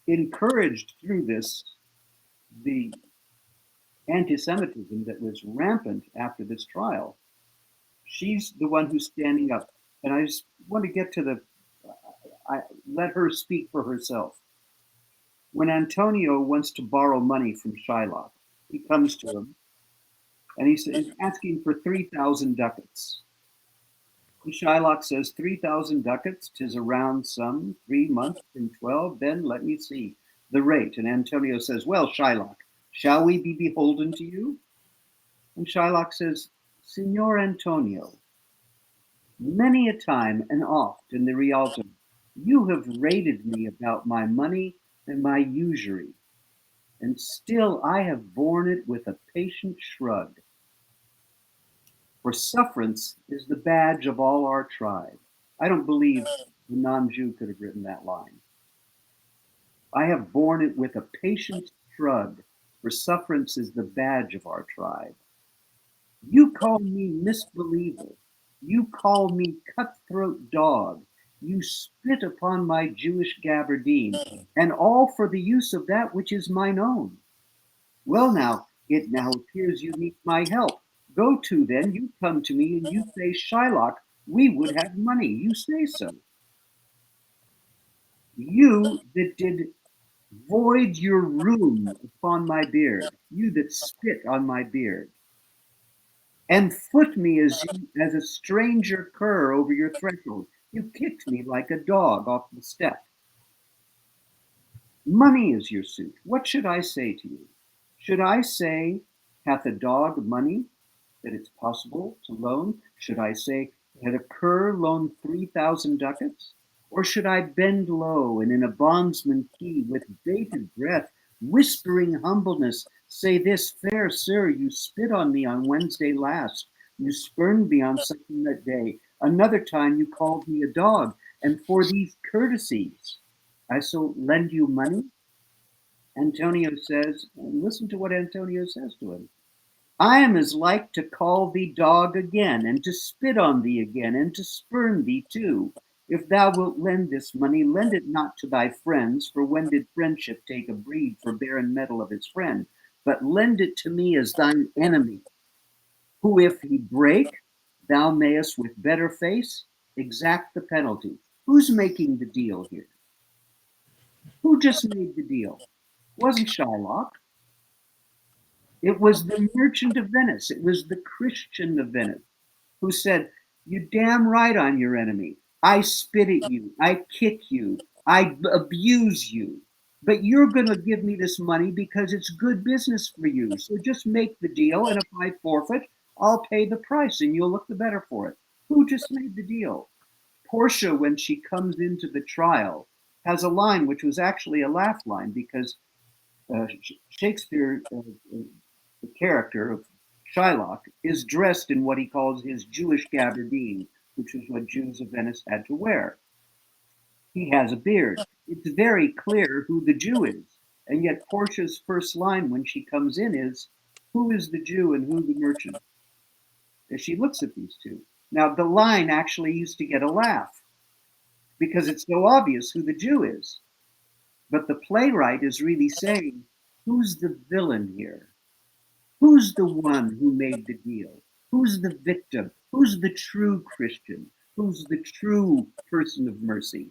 encouraged through this the anti-Semitism that was rampant after this trial, she's the one who's standing up. And I just want to get to let her speak for herself. When Antonio wants to borrow money from Shylock, he comes to him and he's asking for 3,000 ducats. And Shylock says, 3,000 ducats, 'tis a round sum, 3 months and 12, then let me see the rate. And Antonio says, well, Shylock, shall we be beholden to you? And Shylock says, Signor Antonio, many a time and oft in the Rialto, you have rated me about my money and my usury, and still I have borne it with a patient shrug. For sufferance is the badge of all our tribe. I don't believe a non-Jew could have written that line. I have borne it with a patient shrug, for sufferance is the badge of our tribe. You call me misbeliever. You call me cutthroat dog. You spit upon my Jewish gabardine, and all for the use of that which is mine own. Well now, it now appears you need my help. Go to then, you come to me and you say, Shylock, we would have money. You say so. You that did void your room upon my beard, you that spit on my beard, and foot me as a stranger cur over your threshold. You kicked me like a dog off the step. Money is your suit. What should I say to you? Should I say, hath a dog money that it's possible to loan? Should I say, had a cur loaned 3,000 ducats? Or should I bend low and in a bondsman key with bated breath, whispering humbleness, say this, fair sir, you spit on me on Wednesday last. You spurned me on such that day. Another time you called me a dog, and for these courtesies, I shall lend you money. Antonio says, and listen to what Antonio says to him. I am as like to call thee dog again, and to spit on thee again, and to spurn thee too. If thou wilt lend this money, lend it not to thy friends, for when did friendship take a breed for barren metal of its friend? But lend it to me as thine enemy, who if he break, thou mayest with better face exact the penalty. Who's making the deal here? Who just made the deal? It wasn't Shylock. It was the merchant of Venice. It was the Christian of Venice who said, you damn right I'm your enemy. I spit at you. I kick you. I abuse you. But you're going to give me this money because it's good business for you. So just make the deal. And if I forfeit, I'll pay the price and you'll look the better for it. Who just made the deal? Portia, when she comes into the trial, has a line which was actually a laugh line because Shakespeare, the character of Shylock, is dressed in what he calls his Jewish gabardine, which is what Jews of Venice had to wear. He has a beard. It's very clear who the Jew is. And yet Portia's first line when she comes in is, who is the Jew and who the merchant? As she looks at these two. Now, the line actually used to get a laugh because it's so obvious who the Jew is. But the playwright is really saying, who's the villain here? Who's the one who made the deal? Who's the victim? Who's the true Christian? Who's the true person of mercy?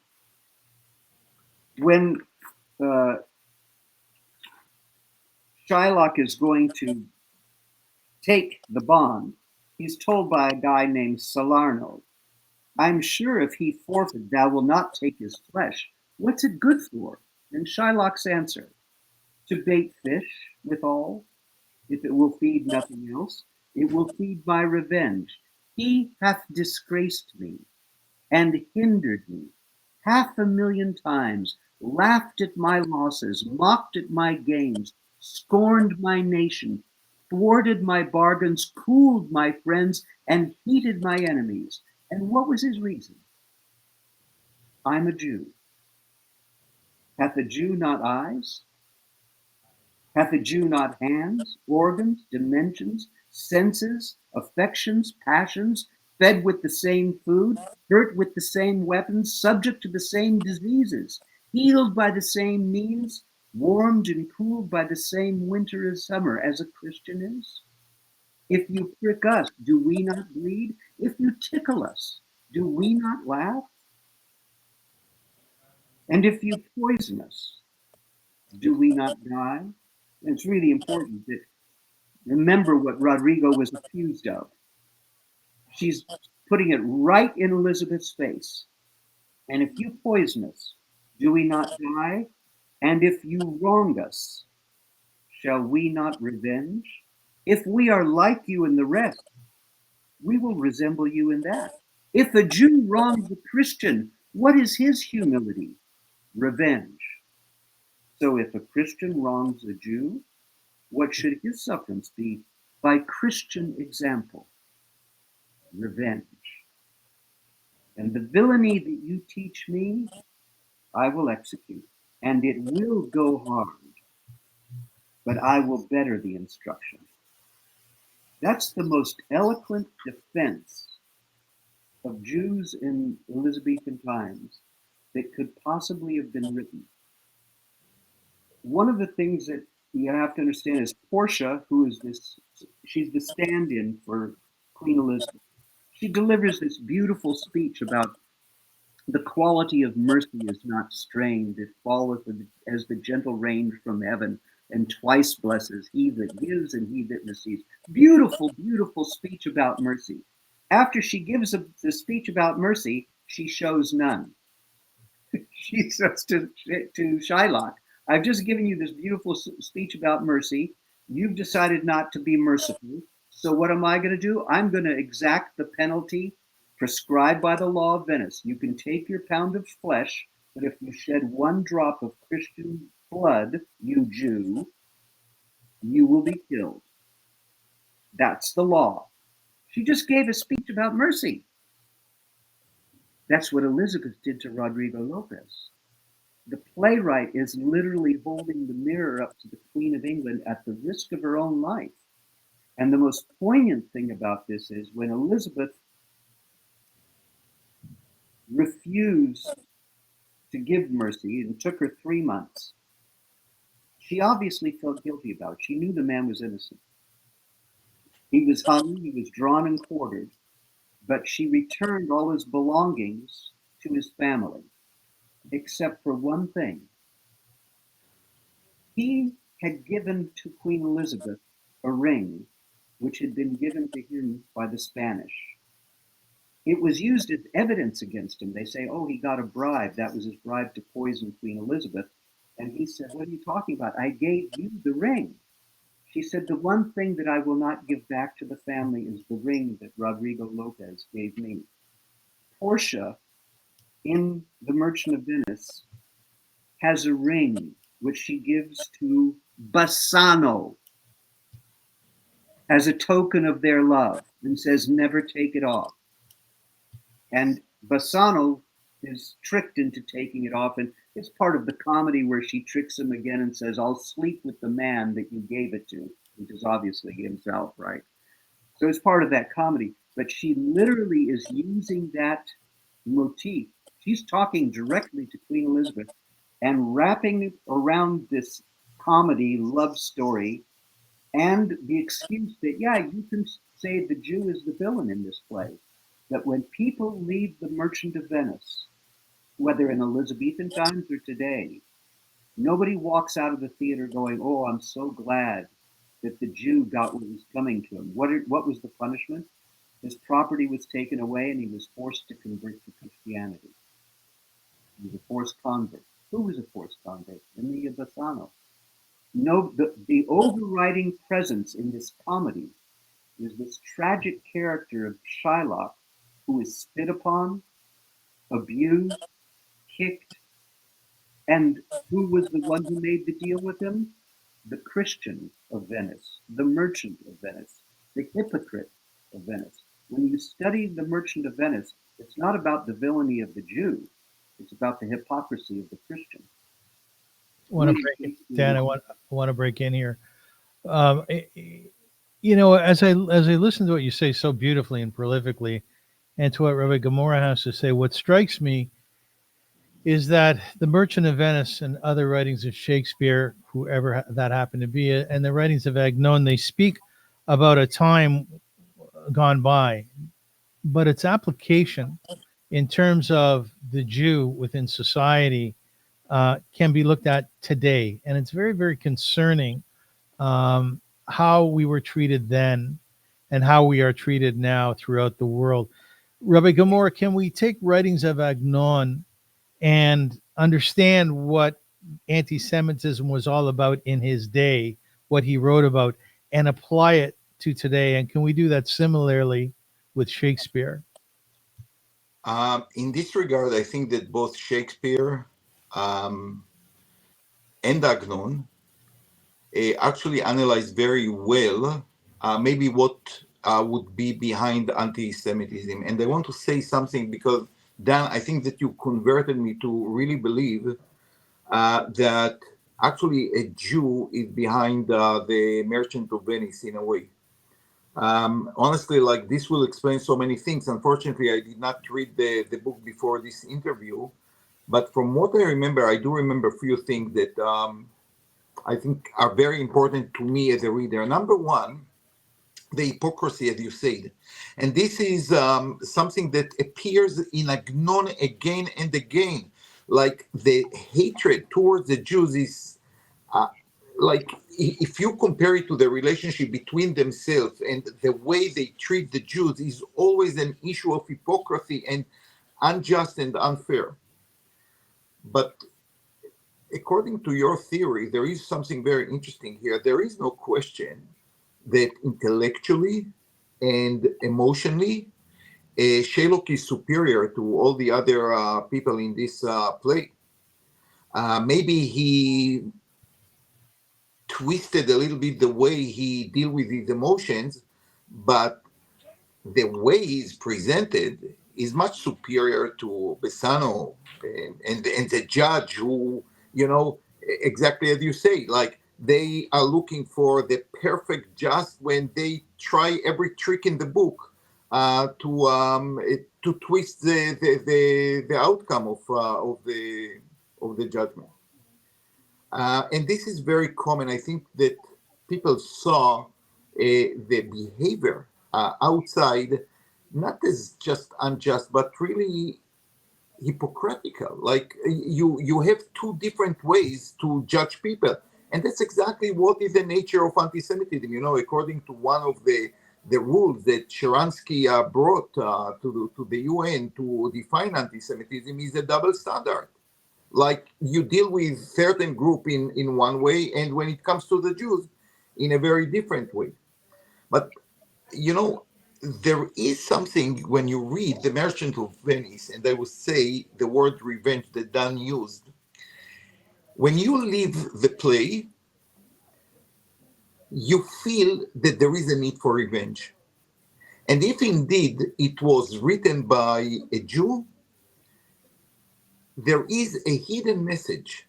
When Shylock is going to take the bond, he's told by a guy named Salarno, I'm sure if he forfeit, thou will not take his flesh. What's it good for? And Shylock's answer, to bait fish withal, if it will feed nothing else, it will feed my revenge. He hath disgraced me and hindered me 500,000 times, laughed at my losses, mocked at my gains, scorned my nation, thwarted my bargains, cooled my friends, and heated my enemies. And what was his reason? I'm a Jew. Hath a Jew not eyes? Hath a Jew not hands, organs, dimensions, senses, affections, passions, fed with the same food, hurt with the same weapons, subject to the same diseases, healed by the same means, warmed and cooled by the same winter as summer, as a Christian is? If you prick us, do we not bleed? If you tickle us, do we not laugh? And if you poison us, do we not die? And it's really important that remember what Rodrigo was accused of. She's putting it right in Elizabeth's face. And if you poison us, do we not die? And if you wrong us, shall we not revenge? If we are like you in the rest, we will resemble you in that. If a Jew wrongs a Christian, what is his humility? Revenge. So if a Christian wrongs a Jew, what should his sufferance be? By Christian example, revenge. And the villainy that you teach me, I will execute, and it will go hard, but I will better the instruction. That's the most eloquent defense of Jews in Elizabethan times that could possibly have been written. One of the things that you have to understand is Portia, who is this, she's the stand-in for Queen Elizabeth. She delivers this beautiful speech about the quality of mercy is not strained. It falleth as the gentle rain from heaven, and twice blesses he that gives and he that receives. Beautiful, beautiful speech about mercy. After she gives the speech about mercy, she shows none. She says to Shylock, I've just given you this beautiful speech about mercy. You've decided not to be merciful. So what am I going to do? I'm going to exact the penalty prescribed by the law of Venice. You can take your pound of flesh, but if you shed one drop of Christian blood, you Jew, you will be killed. That's the law. She just gave a speech about mercy. That's what Elizabeth did to Rodrigo Lopez. the playwright is literally holding the mirror up to the Queen of England at the risk of her own life. And the most poignant thing about this is when Elizabeth refused to give mercy, and it took her 3 months, she obviously felt guilty about it. She knew the man was innocent. He was hung, he was drawn and quartered, but she returned all his belongings to his family, except for one thing. He had given to Queen Elizabeth a ring which had been given to him by the Spanish. It was used as evidence against him. They say, oh, he got a bribe. That was his bribe to poison Queen Elizabeth. And he said, what are you talking about? I gave you the ring. She said, the one thing that I will not give back to the family is the ring that Rodrigo Lopez gave me. Portia, in The Merchant of Venice, has a ring which she gives to Bassano as a token of their love and says, never take it off. And Bassano is tricked into taking it off. And it's part of the comedy where she tricks him again and says, I'll sleep with the man that you gave it to, which is obviously himself, right? So it's part of that comedy. But she literally is using that motif. She's talking directly to Queen Elizabeth and wrapping around this comedy love story and the excuse that, yeah, you can say the Jew is the villain in this play. That when people leave The Merchant of Venice, whether in Elizabethan times or today, nobody walks out of the theater going, oh, I'm so glad that the Jew got what was coming to him. What was the punishment? His property was taken away and he was forced to convert to Christianity. He was a forced convert. Who was a forced convert? Emilia Bassano. No, the overriding presence in this comedy is this tragic character of Shylock, who is spit upon, abused, kicked, and who was the one who made the deal with him? The Christian of Venice, the merchant of Venice, the hypocrite of Venice. When you study The Merchant of Venice, it's not about the villainy of the Jew, it's about the hypocrisy of the Christian. Dan, I want to break in here. As I listen to what you say so beautifully and prolifically, and to what Rabbi Gemara has to say, what strikes me is that The Merchant of Venice and other writings of Shakespeare, whoever that happened to be, and the writings of Agnon, they speak about a time gone by, but its application in terms of the Jew within society can be looked at today. And it's very, very concerning how we were treated then and how we are treated now throughout the world. Rabbi Gemara, can we take writings of Agnon and understand what anti-Semitism was all about in his day, what he wrote about, and apply it to today? And can we do that similarly with Shakespeare? In this regard, I think that both Shakespeare and Agnon actually analyzed very well maybe what would be behind anti-Semitism. And I want to say something because, Dan, I think that you converted me to really believe that actually a Jew is behind the Merchant of Venice in a way. Honestly, like this will explain so many things. Unfortunately, I did not read the book before this interview, but from what I remember, I do remember a few things that I think are very important to me as a reader. Number one, the hypocrisy, as you said. And this is something that appears in Agnon again and again. Like the hatred towards the Jews is like if you compare it to the relationship between themselves and the way they treat the Jews is always an issue of hypocrisy and unjust and unfair. But according to your theory, there is something very interesting here. There is no question that intellectually and emotionally, Shylock is superior to all the other people in this play. Maybe he twisted a little bit the way he deal with his emotions, but the way he's presented is much superior to Besano and the judge who, you know, exactly as you say, like they are looking for the perfect just when they try every trick in the book to twist the outcome of the judgment. And this is very common. I think that people saw the behavior outside not as just unjust, but really hypocritical. Like you have two different ways to judge people, and that's exactly what is the nature of anti-Semitism. You know, according to one of the rules that Sharansky brought to the UN to define anti-Semitism is a double standard. Like you deal with certain group in one way, and when it comes to the Jews, in a very different way. But you know, there is something when you read The Merchant of Venice, and I would say the word revenge that Dan used. When you leave the play, you feel that there is a need for revenge. And if indeed it was written by a Jew, there is a hidden message.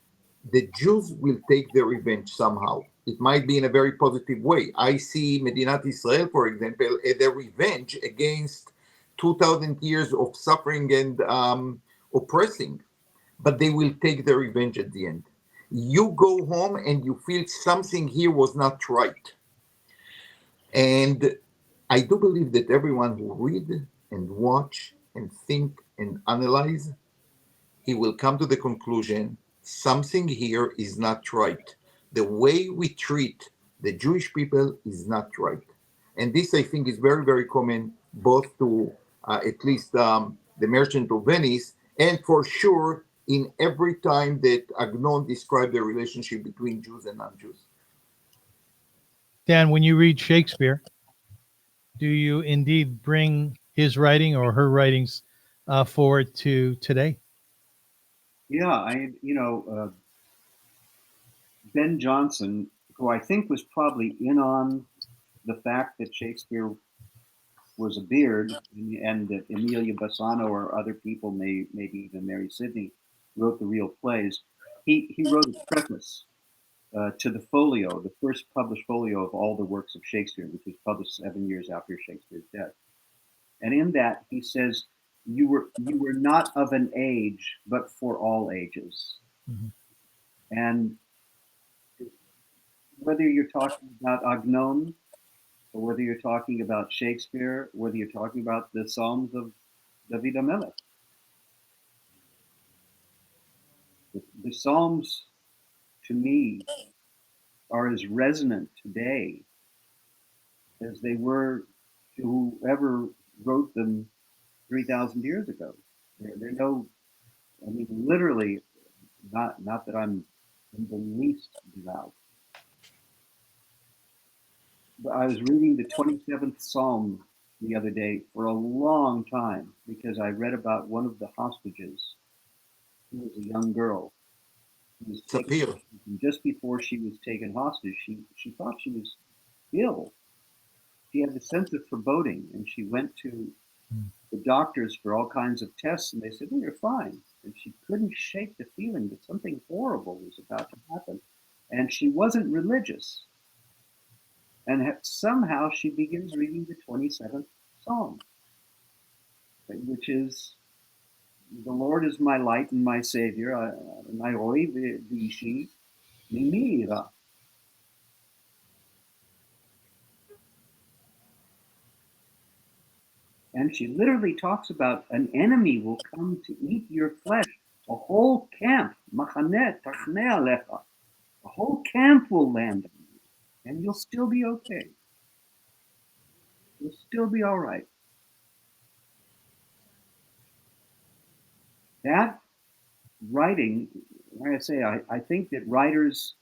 The Jews will take their revenge somehow. It might be in a very positive way. I see Medinat Israel, for example, as a revenge against 2,000 years of suffering and oppressing, but they will take their revenge at the end. You go home and you feel something here was not right. And I do believe that everyone who read and watch and think and analyze, he will come to the conclusion something here is not right. The way we treat the Jewish people is not right. And this, I think, is very, very common both to at least the Merchant of Venice, and for sure in every time that Agnon described the relationship between Jews and non-Jews. Dan, when you read Shakespeare, do you indeed bring his writing or her writings forward to today? Yeah, Ben Jonson, who I think was probably in on the fact that Shakespeare was a beard, and that Emilia Bassano or other people, maybe even Mary Sidney, wrote the real plays. He wrote a preface to the folio, the first published folio of all the works of Shakespeare, which was published 7 years after Shakespeare's death. And in that he says, "You were not of an age, but for all ages." Mhm. And whether you're talking about Agnon, or whether you're talking about Shakespeare, whether you're talking about the Psalms of David HaMelech, the Psalms, to me, are as resonant today as they were to whoever wrote them 3,000 years ago. They're no, I mean, literally, not that I'm in the least devout, but I was reading the 27th Psalm the other day for a long time because I read about one of the hostages who was a young girl who was taken Sapir. hostage. And just before she was taken hostage, she thought she was ill. She had the sense of foreboding, and she went to the doctors for all kinds of tests, and they said, "Oh, you're fine." And she couldn't shake the feeling that something horrible was about to happen. And she wasn't religious. And somehow she begins reading the 27th Psalm, which is, "The Lord is my light and my Savior. And she literally talks about an enemy will come to eat your flesh. A whole camp, a whole camp will land on you, and you'll still be okay. You'll still be all right." That writing, like I say, I think that writers,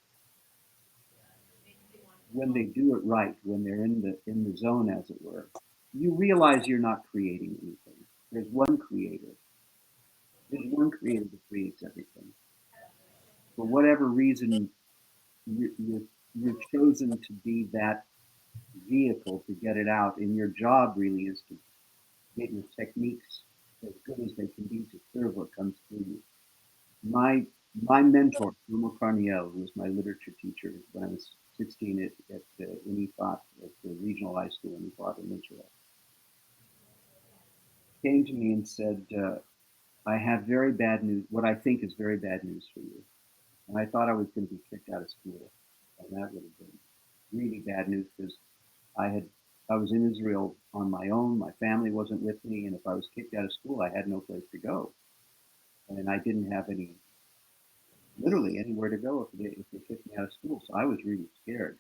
when they do it right, when they're in the zone, as it were, you realize you're not creating anything. There's one creator. There's one creator that creates everything. For whatever reason, you're chosen to be that vehicle to get it out, and your job really is to get your techniques as good as they can be to serve what comes through you. My mentor, Shlomo Carniel, who was my literature teacher when I was 16 at Inifat, at the regional high school in Inifat in Israel, came to me and said, I have very bad news, what I think is very bad news for you. And I thought I was going to be kicked out of school. And that would have been really bad news because I was in Israel on my own. My family wasn't with me. And if I was kicked out of school, I had no place to go. And I didn't have literally anywhere to go if they kicked me out of school. So I was really scared.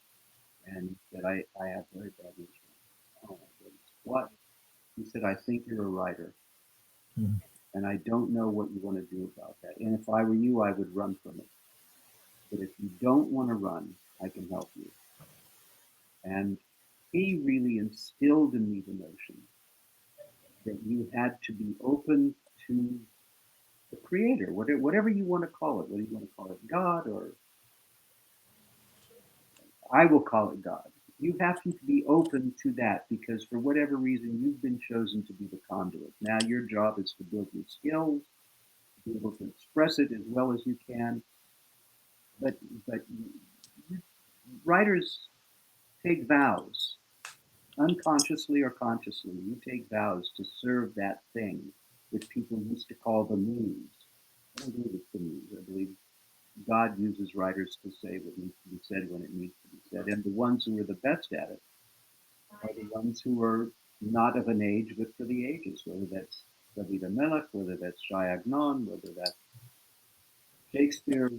And he said, I have very bad news for you. Oh my goodness. What? He said, I think you're a writer. Mhm. And I don't know what you want to do about that. And if I were you, I would run from it. But if you don't want to run, I can help you. And he really instilled in me the notion that you had to be open to the creator, whatever you want to call it, whether you want to call it God or I will call it God. You have to be open to that because for whatever reason, you've been chosen to be the conduit. Now your job is to build your skills, to be able to express it as well as you can. But writers take vows, unconsciously or consciously. You take vows to serve that thing which people used to call the muse. I don't believe it's the muse. I believe God uses writers to say what needs to be said when it needs to be said. And the ones who are the best at it are the ones who are not of an age, but for the ages, whether that's David Melech, whether that's Shai Agnon, whether that's Shakespeare,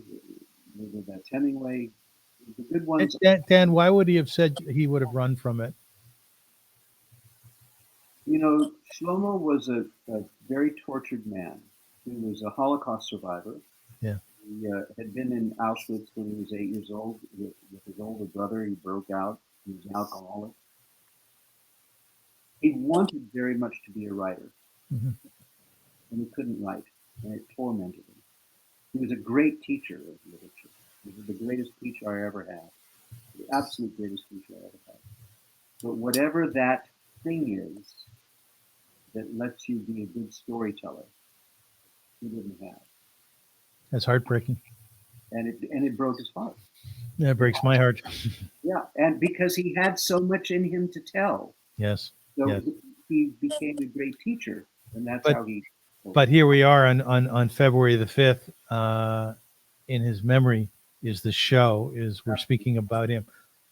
whether that's Hemingway. The good ones. Dan, why would he have said he would have run from it? You know, Shlomo was a very tortured man. He was a Holocaust survivor. Yeah. He had been in Auschwitz when he was 8 years old with his older brother. He broke out. He was an alcoholic. He wanted very much to be a writer, Mm-hmm. and he couldn't write, and it tormented him. He was a great teacher of literature. He was the greatest teacher I ever had, the absolute greatest teacher I ever had. But whatever that thing is that lets you be a good storyteller, he didn't have. That's heartbreaking. And it broke his heart. Yeah, it breaks my heart. Yeah, and because he had so much in him to tell, Yes. so Yes. he became a great teacher, and that's But how he. But here we are on February the 5th. In his memory is the show. Is we're speaking about him,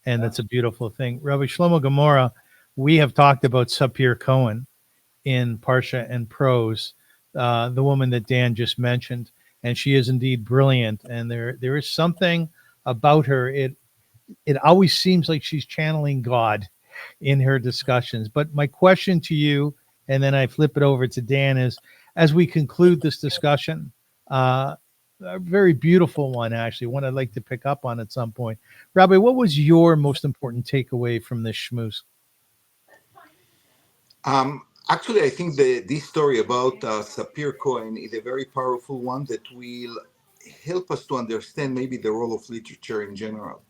and that's a beautiful thing. Rabbi Shlomo Gemara, we have talked about Sapir Cohen in Parsha and Prose, the woman that Dan just mentioned, and she is indeed brilliant. And there is something about her. It always seems like she's channeling God in her discussions. But my question to you, and then I flip it over to Dan, is as we conclude this discussion, a very beautiful one, actually, one I'd like to pick up on at some point. Rabbi, what was your most important takeaway from this schmooze? Actually, I think this story about Sapir Cohen is a very powerful one that will help us to understand maybe the role of literature in general.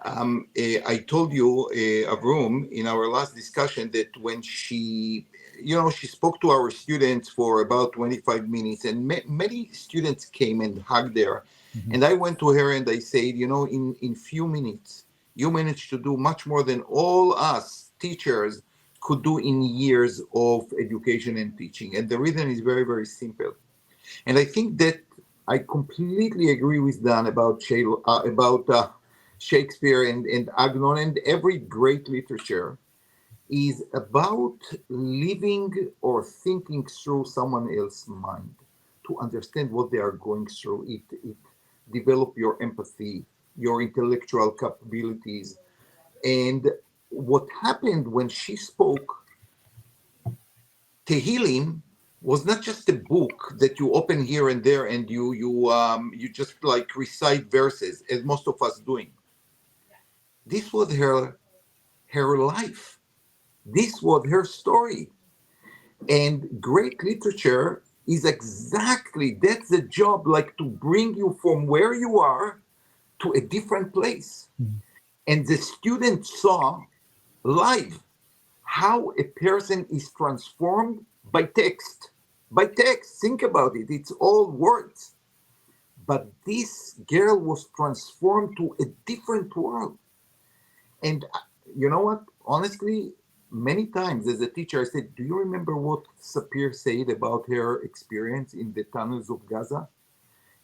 I told you, Avrum, in our last discussion that when she spoke to our students for about 25 minutes, and many students came and hugged her. Mm-hmm. And I went to her and I said, in few minutes, you managed to do much more than all us teachers could do in years of education and teaching. And the reason is very, very simple. And I think that I completely agree with Dan about Shakespeare and Agnon, and every great literature is about living or thinking through someone else's mind to understand what they are going through. It develop your empathy, your intellectual capabilities. And what happened when she spoke, Tehillim was not just a book that you open here and there and you just like recite verses, as most of us doing. This was her life. This was her story. And great literature is exactly that's the job, like to bring you from where you are to a different place. Mm-hmm. And the student saw live how a person is transformed by text. by text. Think about it. It's all words. But this girl was transformed to a different world. And you know what? Honestly, many times as a teacher, I said, do you remember what Sapir said about her experience in the tunnels of Gaza?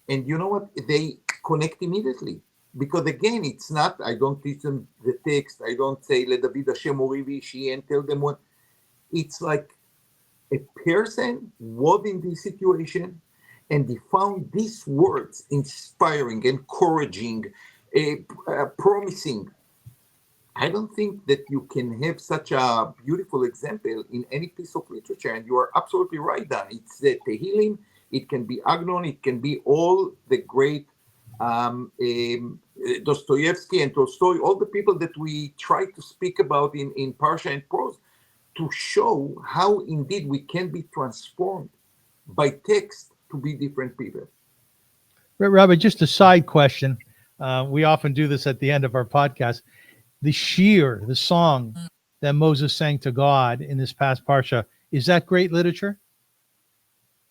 And you know what? They connect immediately. Because again, it's not, I don't teach them the text. I don't say, let David Hashem Mori V'ishi, and tell them what. It's like a person was in this situation and they found these words inspiring, encouraging, promising. I don't think that you can have such a beautiful example in any piece of literature. And you are absolutely right, Dan. It's Tehillim, it can be Agnon, it can be all the great Dostoevsky and Tolstoy, all the people that we try to speak about in Parsha and prose, to show how indeed we can be transformed by text to be different people. Rabbi, just a side question. We often do this at the end of our podcast. The shir, the song that Moses sang to God in this past parsha, is that great literature?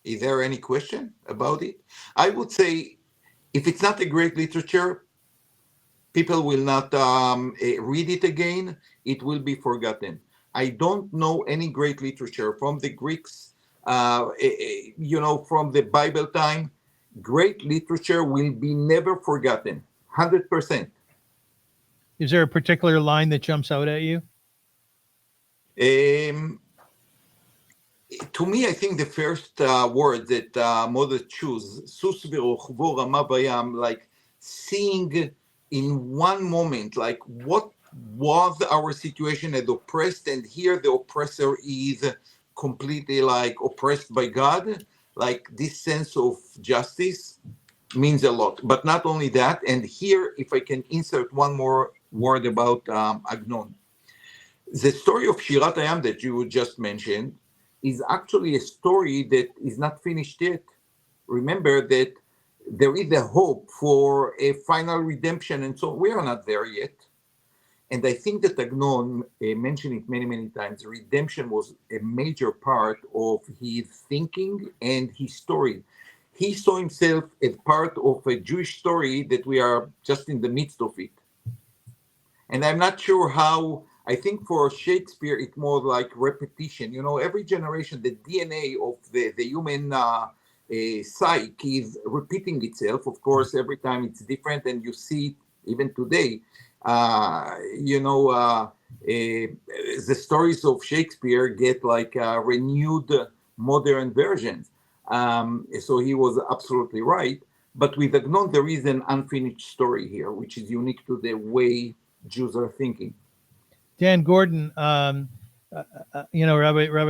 Is there any question about it? I would say if it's not a great literature, people will not read it again. It will be forgotten. I don't know any great literature from the Greeks, from the Bible time. Great literature will be never forgotten, 100%. Is there a particular line that jumps out at you? To me, I think the first word that Moses chose, "Sus v'rochvo rama bayam," like seeing in one moment, like what was our situation as oppressed, and here the oppressor is completely like oppressed by God. Like this sense of justice means a lot. But not only that, and here, if I can insert one more word about Agnon. The story of Shirat Hayam that you just mentioned is actually a story that is not finished yet. Remember that there is a hope for a final redemption, and so we are not there yet. And I think that Agnon mentioned it many, many times. Redemption was a major part of his thinking and his story. He saw himself as part of a Jewish story that we are just in the midst of it. And I'm not sure how, I think for Shakespeare, it's more like repetition. Every generation, the DNA of the human psyche is repeating itself. Of course, every time it's different, and you see it even today. The stories of Shakespeare get like renewed modern versions. So he was absolutely right. But with Agnon, there is an unfinished story here, which is unique to the way Jews are thinking. Dan Gordon, Rabbi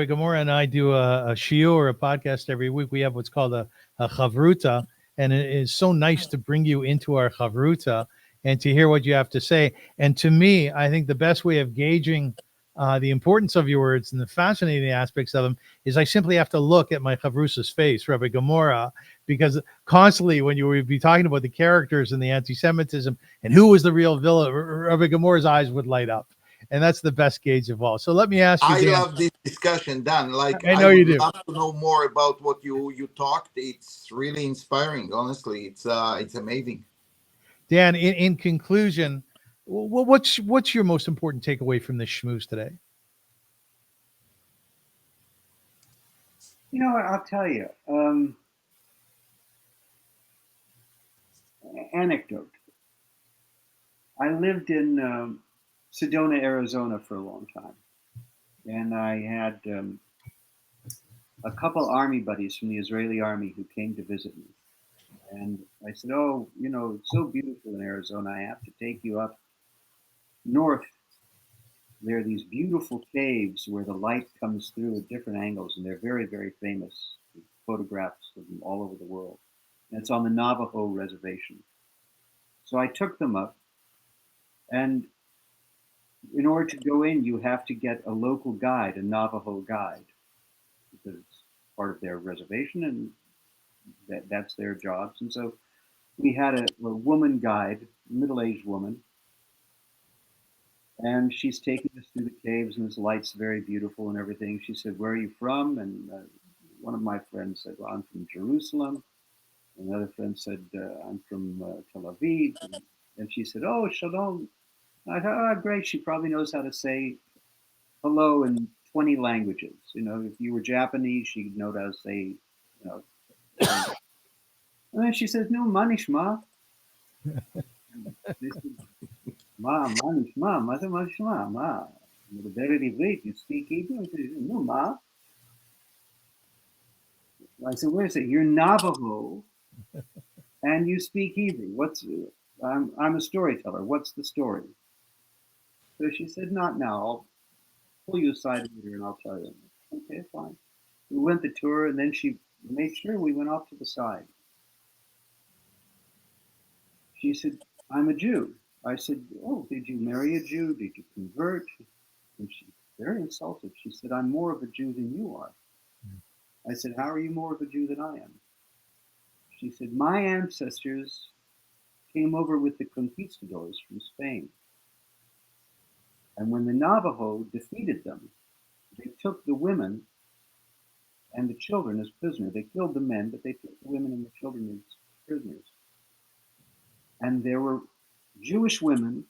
Gemara and I do a shiur, a podcast every week. We have what's called a chavruta, and it is so nice to bring you into our chavruta and to hear what you have to say. And to me, I think the best way of gauging the importance of your words and the fascinating aspects of them is I simply have to look at my chavrusa's face, Rabbi Gemara, because constantly when you would be talking about the characters and the anti-Semitism and who was the real villain, Rabbi Gemora's eyes would light up. And that's the best gauge of all. So let me ask you, I Dan, love this discussion, Dan. Like I know would you do. love to know more about what you talked. It's really inspiring. Honestly, it's amazing. Dan, in conclusion, what's your most important takeaway from this schmooze today? You know what? I'll tell you. Anecdote. I lived in Sedona, Arizona for a long time. And I had a couple army buddies from the Israeli army who came to visit me. And I said, oh, it's so beautiful in Arizona. I have to take you up north. There are these beautiful caves where the light comes through at different angles, and they're very, very famous. Photographs of them all over the world. And it's on the Navajo reservation. So I took them up, and in order to go in, you have to get a local guide, a Navajo guide, because it's part of their reservation, and that's their jobs. And so we had a woman guide, a middle-aged woman, and she's taking us through the caves, and this light's very beautiful and everything. She said, "Where are you from?" And one of my friends said, well, I'm from Jerusalem. Another friend said, I'm from Tel Aviv. And she said, oh, shalom. I thought, oh, great. She probably knows how to say hello in 20 languages. You know, if you were Japanese, she'd know how to say, you know. And then she says, no, manishma. They said, ma, manishma, mother manishma, ma. Very late, you speak Hebrew? I said, no, ma. I said, wait a second, you're Navajo and you speak Hebrew. I'm a storyteller. What's the story? So she said, not now. I'll pull you aside later and I'll tell you. Okay, fine. We went the tour and then she made sure we went off to the side. She said, I'm a Jew. I said, oh, did you marry a Jew? Did you convert? And she, very insulted, she said, I'm more of a Jew than you are. I said, how are you more of a Jew than I am? She said, my ancestors came over with the conquistadors from Spain. And when the Navajo defeated them, they took the women and the children as prisoners. They killed the men, but they took the women and the children as prisoners. And there were Jewish women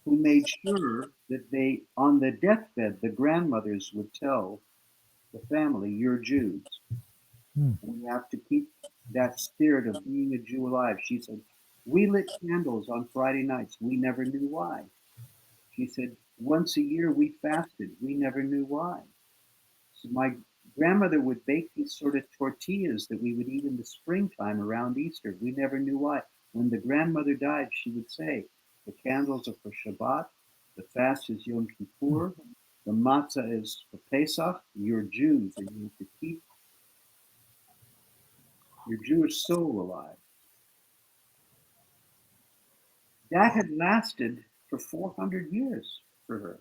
who made sure that they, on the deathbed, the grandmothers would tell the family, you're Jews. And we have to keep that spirit of being a Jew alive. She said, we lit candles on Friday nights. We never knew why. She said, once a year we fasted. We never knew why. So my grandmother would bake these sort of tortillas that we would eat in the springtime around Easter. We never knew why. When the grandmother died, she would say, the candles are for Shabbat, the fast is Yom Kippur, the matzah is for Pesach. You're Jews and you have to keep your Jewish soul alive. That had lasted for 400 years for her.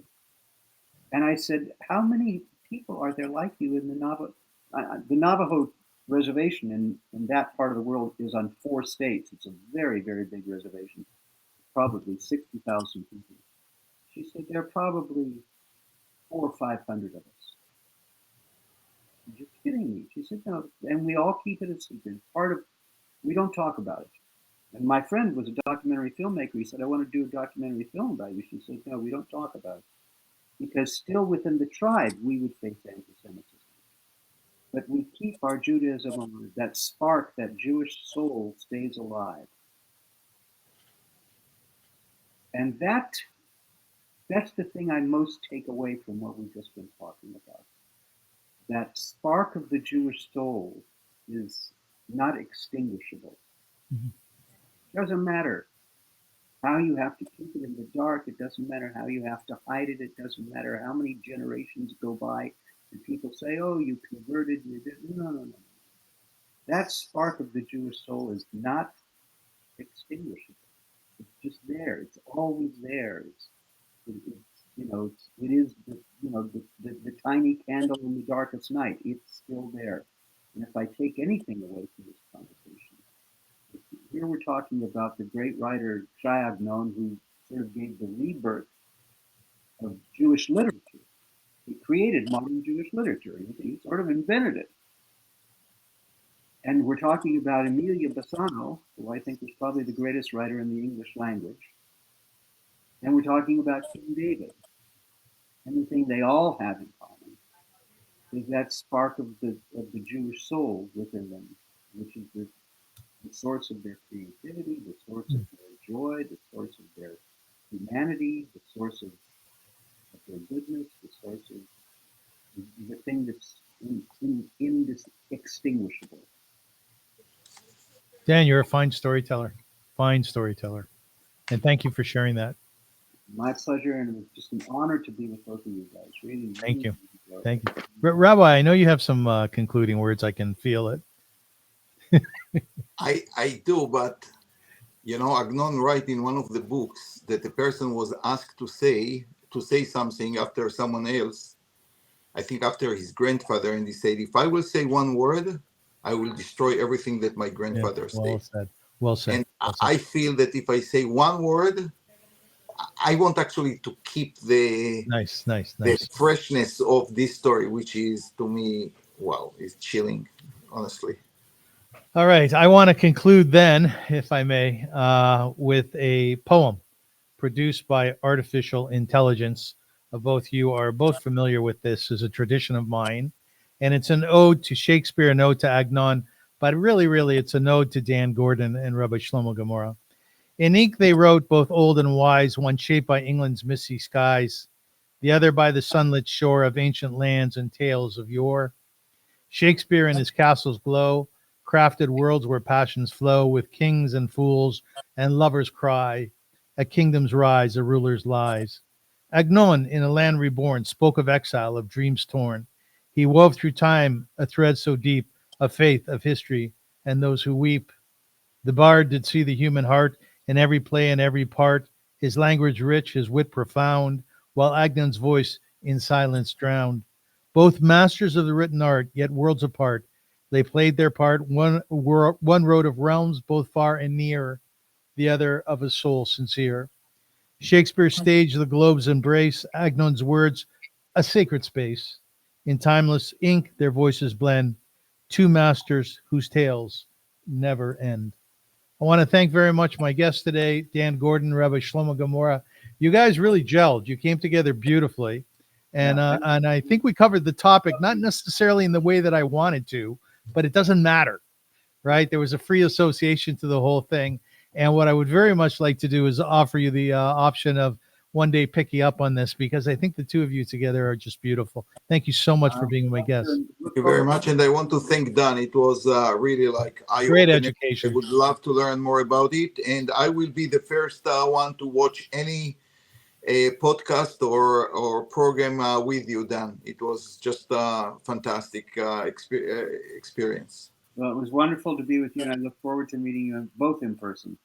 And I said, how many people are there like you in the Navajo? The Navajo reservation in that part of the world is on 4 states. It's a very, very big reservation, probably 60,000 people. She said, there are probably 400 or 500 of us. You're kidding me. She said, no, and we all keep it a secret. We don't talk about it. And my friend was a documentary filmmaker. He said, I want to do a documentary film about you. She said, no, we don't talk about it. Because still within the tribe, we would face anti-Semitism. But we keep our Judaism alive. That spark, that Jewish soul stays alive. And that's the thing I most take away from what we've just been talking about. That spark of the Jewish soul is not extinguishable. Mm-hmm. Doesn't matter how you have to keep it in the dark. It doesn't matter how you have to hide it. It doesn't matter how many generations go by and people say, oh, you converted. You did. No. That spark of the Jewish soul is not extinguishable. It's just there. It's always there. It is the tiny candle in the darkest night. It's still there. And if I take anything away from this conversation, here we're talking about the great writer Shai Agnon, who sort of gave the rebirth of Jewish literature. He created modern Jewish literature. He sort of invented it. And we're talking about Emilia Bassano, who I think is probably the greatest writer in the English language. And we're talking about King David. And the thing they all have in common is that spark of the Jewish soul within them, which is the source of their creativity, the source of their joy, the source of their humanity, the source of their goodness, the source of the thing that's indistinguishable. Dan, you're a fine storyteller. Fine storyteller. And thank you for sharing that. My pleasure, and it was just an honor to be with both of you guys. Really, thank you. Thank you. Rabbi, I know you have some concluding words. I can feel it. I do, but Agnon write in one of the books that the person was asked to say something after someone else, I think after his grandfather, and he said, if I will say one word, I will destroy everything that my grandfather said. Well said. And I feel that if I say one word, I want actually to keep the nice the freshness of this story, which is to me wow, it's chilling, honestly. All right. I want to conclude then, if I may, with a poem produced by artificial intelligence. Both you are both familiar with this as a tradition of mine. And it's an ode to Shakespeare, an ode to Agnon, but really, it's an ode to Dan Gordon and Rabbi Shlomo Gemara. In ink they wrote, both old and wise, one shaped by England's misty skies, the other by the sunlit shore of ancient lands and tales of yore. Shakespeare in his castles glow, crafted worlds where passions flow, with kings and fools and lovers cry, a kingdom's rise, a ruler's lies. Agnon, in a land reborn, spoke of exile, of dreams torn. He wove through time a thread so deep, of faith, of history, and those who weep. The bard did see the human heart in every play and every part, his language rich, his wit profound, while Agnon's voice in silence drowned. Both masters of the written art, yet worlds apart, they played their part. One wrote of realms both far and near, the other of a soul sincere. Shakespeare staged the globe's embrace, Agnon's words a sacred space. In timeless ink their voices blend, two masters whose tales never end. I want to thank very much my guests today, Dan Gordon, Rabbi Shlomo Gemara. You guys really gelled. You came together beautifully. And I think we covered the topic, not necessarily in the way that I wanted to, but it doesn't matter, right? There was a free association to the whole thing. And what I would very much like to do is offer you the option of one day picking up on this, because I think the two of you together are just beautiful. Thank you so much for being my guest. Thank you very much. And I want to thank Dan. It was really like Great eye-opening. education. I would love to learn more about it. And I will be the first one to watch any podcast or program with you, Dan. It was just a fantastic experience. Well, it was wonderful to be with you, and I look forward to meeting you both in person.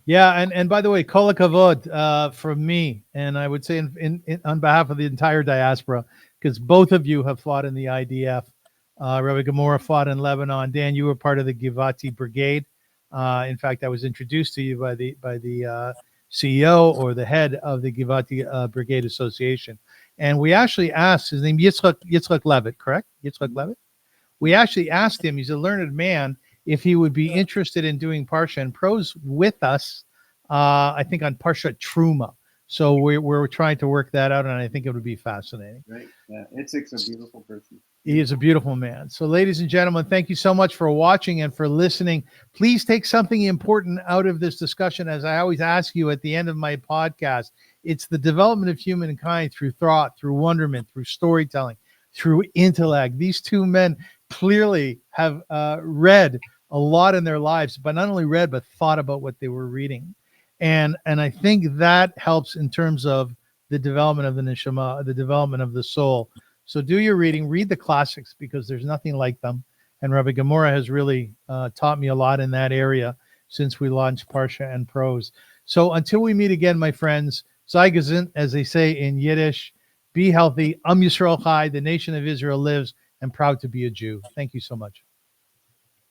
Yeah, and by the way, kol hakavod from me, and I would say in on behalf of the entire diaspora, because both of you have fought in the IDF. Rabbi Gemara fought in Lebanon. Dan, you were part of the Givati Brigade. In fact, I was introduced to you by the CEO or the head of the Givati Brigade Association, and we actually asked his name Yitzchak Levitt, correct? Yitzchak Levitt. We actually asked him. He's a learned man, if he would be interested in doing Parsha and prose with us, I think on Parsha Truma. So we're trying to work that out, and I think it would be fascinating. Right. Yeah. Itzik's a beautiful person. He is a beautiful man. So, ladies and gentlemen, thank you so much for watching and for listening. Please take something important out of this discussion. As I always ask you at the end of my podcast, it's the development of humankind through thought, through wonderment, through storytelling, through intellect. These two men clearly have read a lot in their lives, but not only read, but thought about what they were reading. And I think that helps in terms of the development of the neshama, the development of the soul. So do your reading, read the classics, because there's nothing like them. And Rabbi Gemara has really taught me a lot in that area since we launched Parsha and Prose. So until we meet again, my friends, sei gesund, as they say in Yiddish, be healthy. Am Yisrael Chai, the nation of Israel lives, and proud to be a Jew. Thank you so much.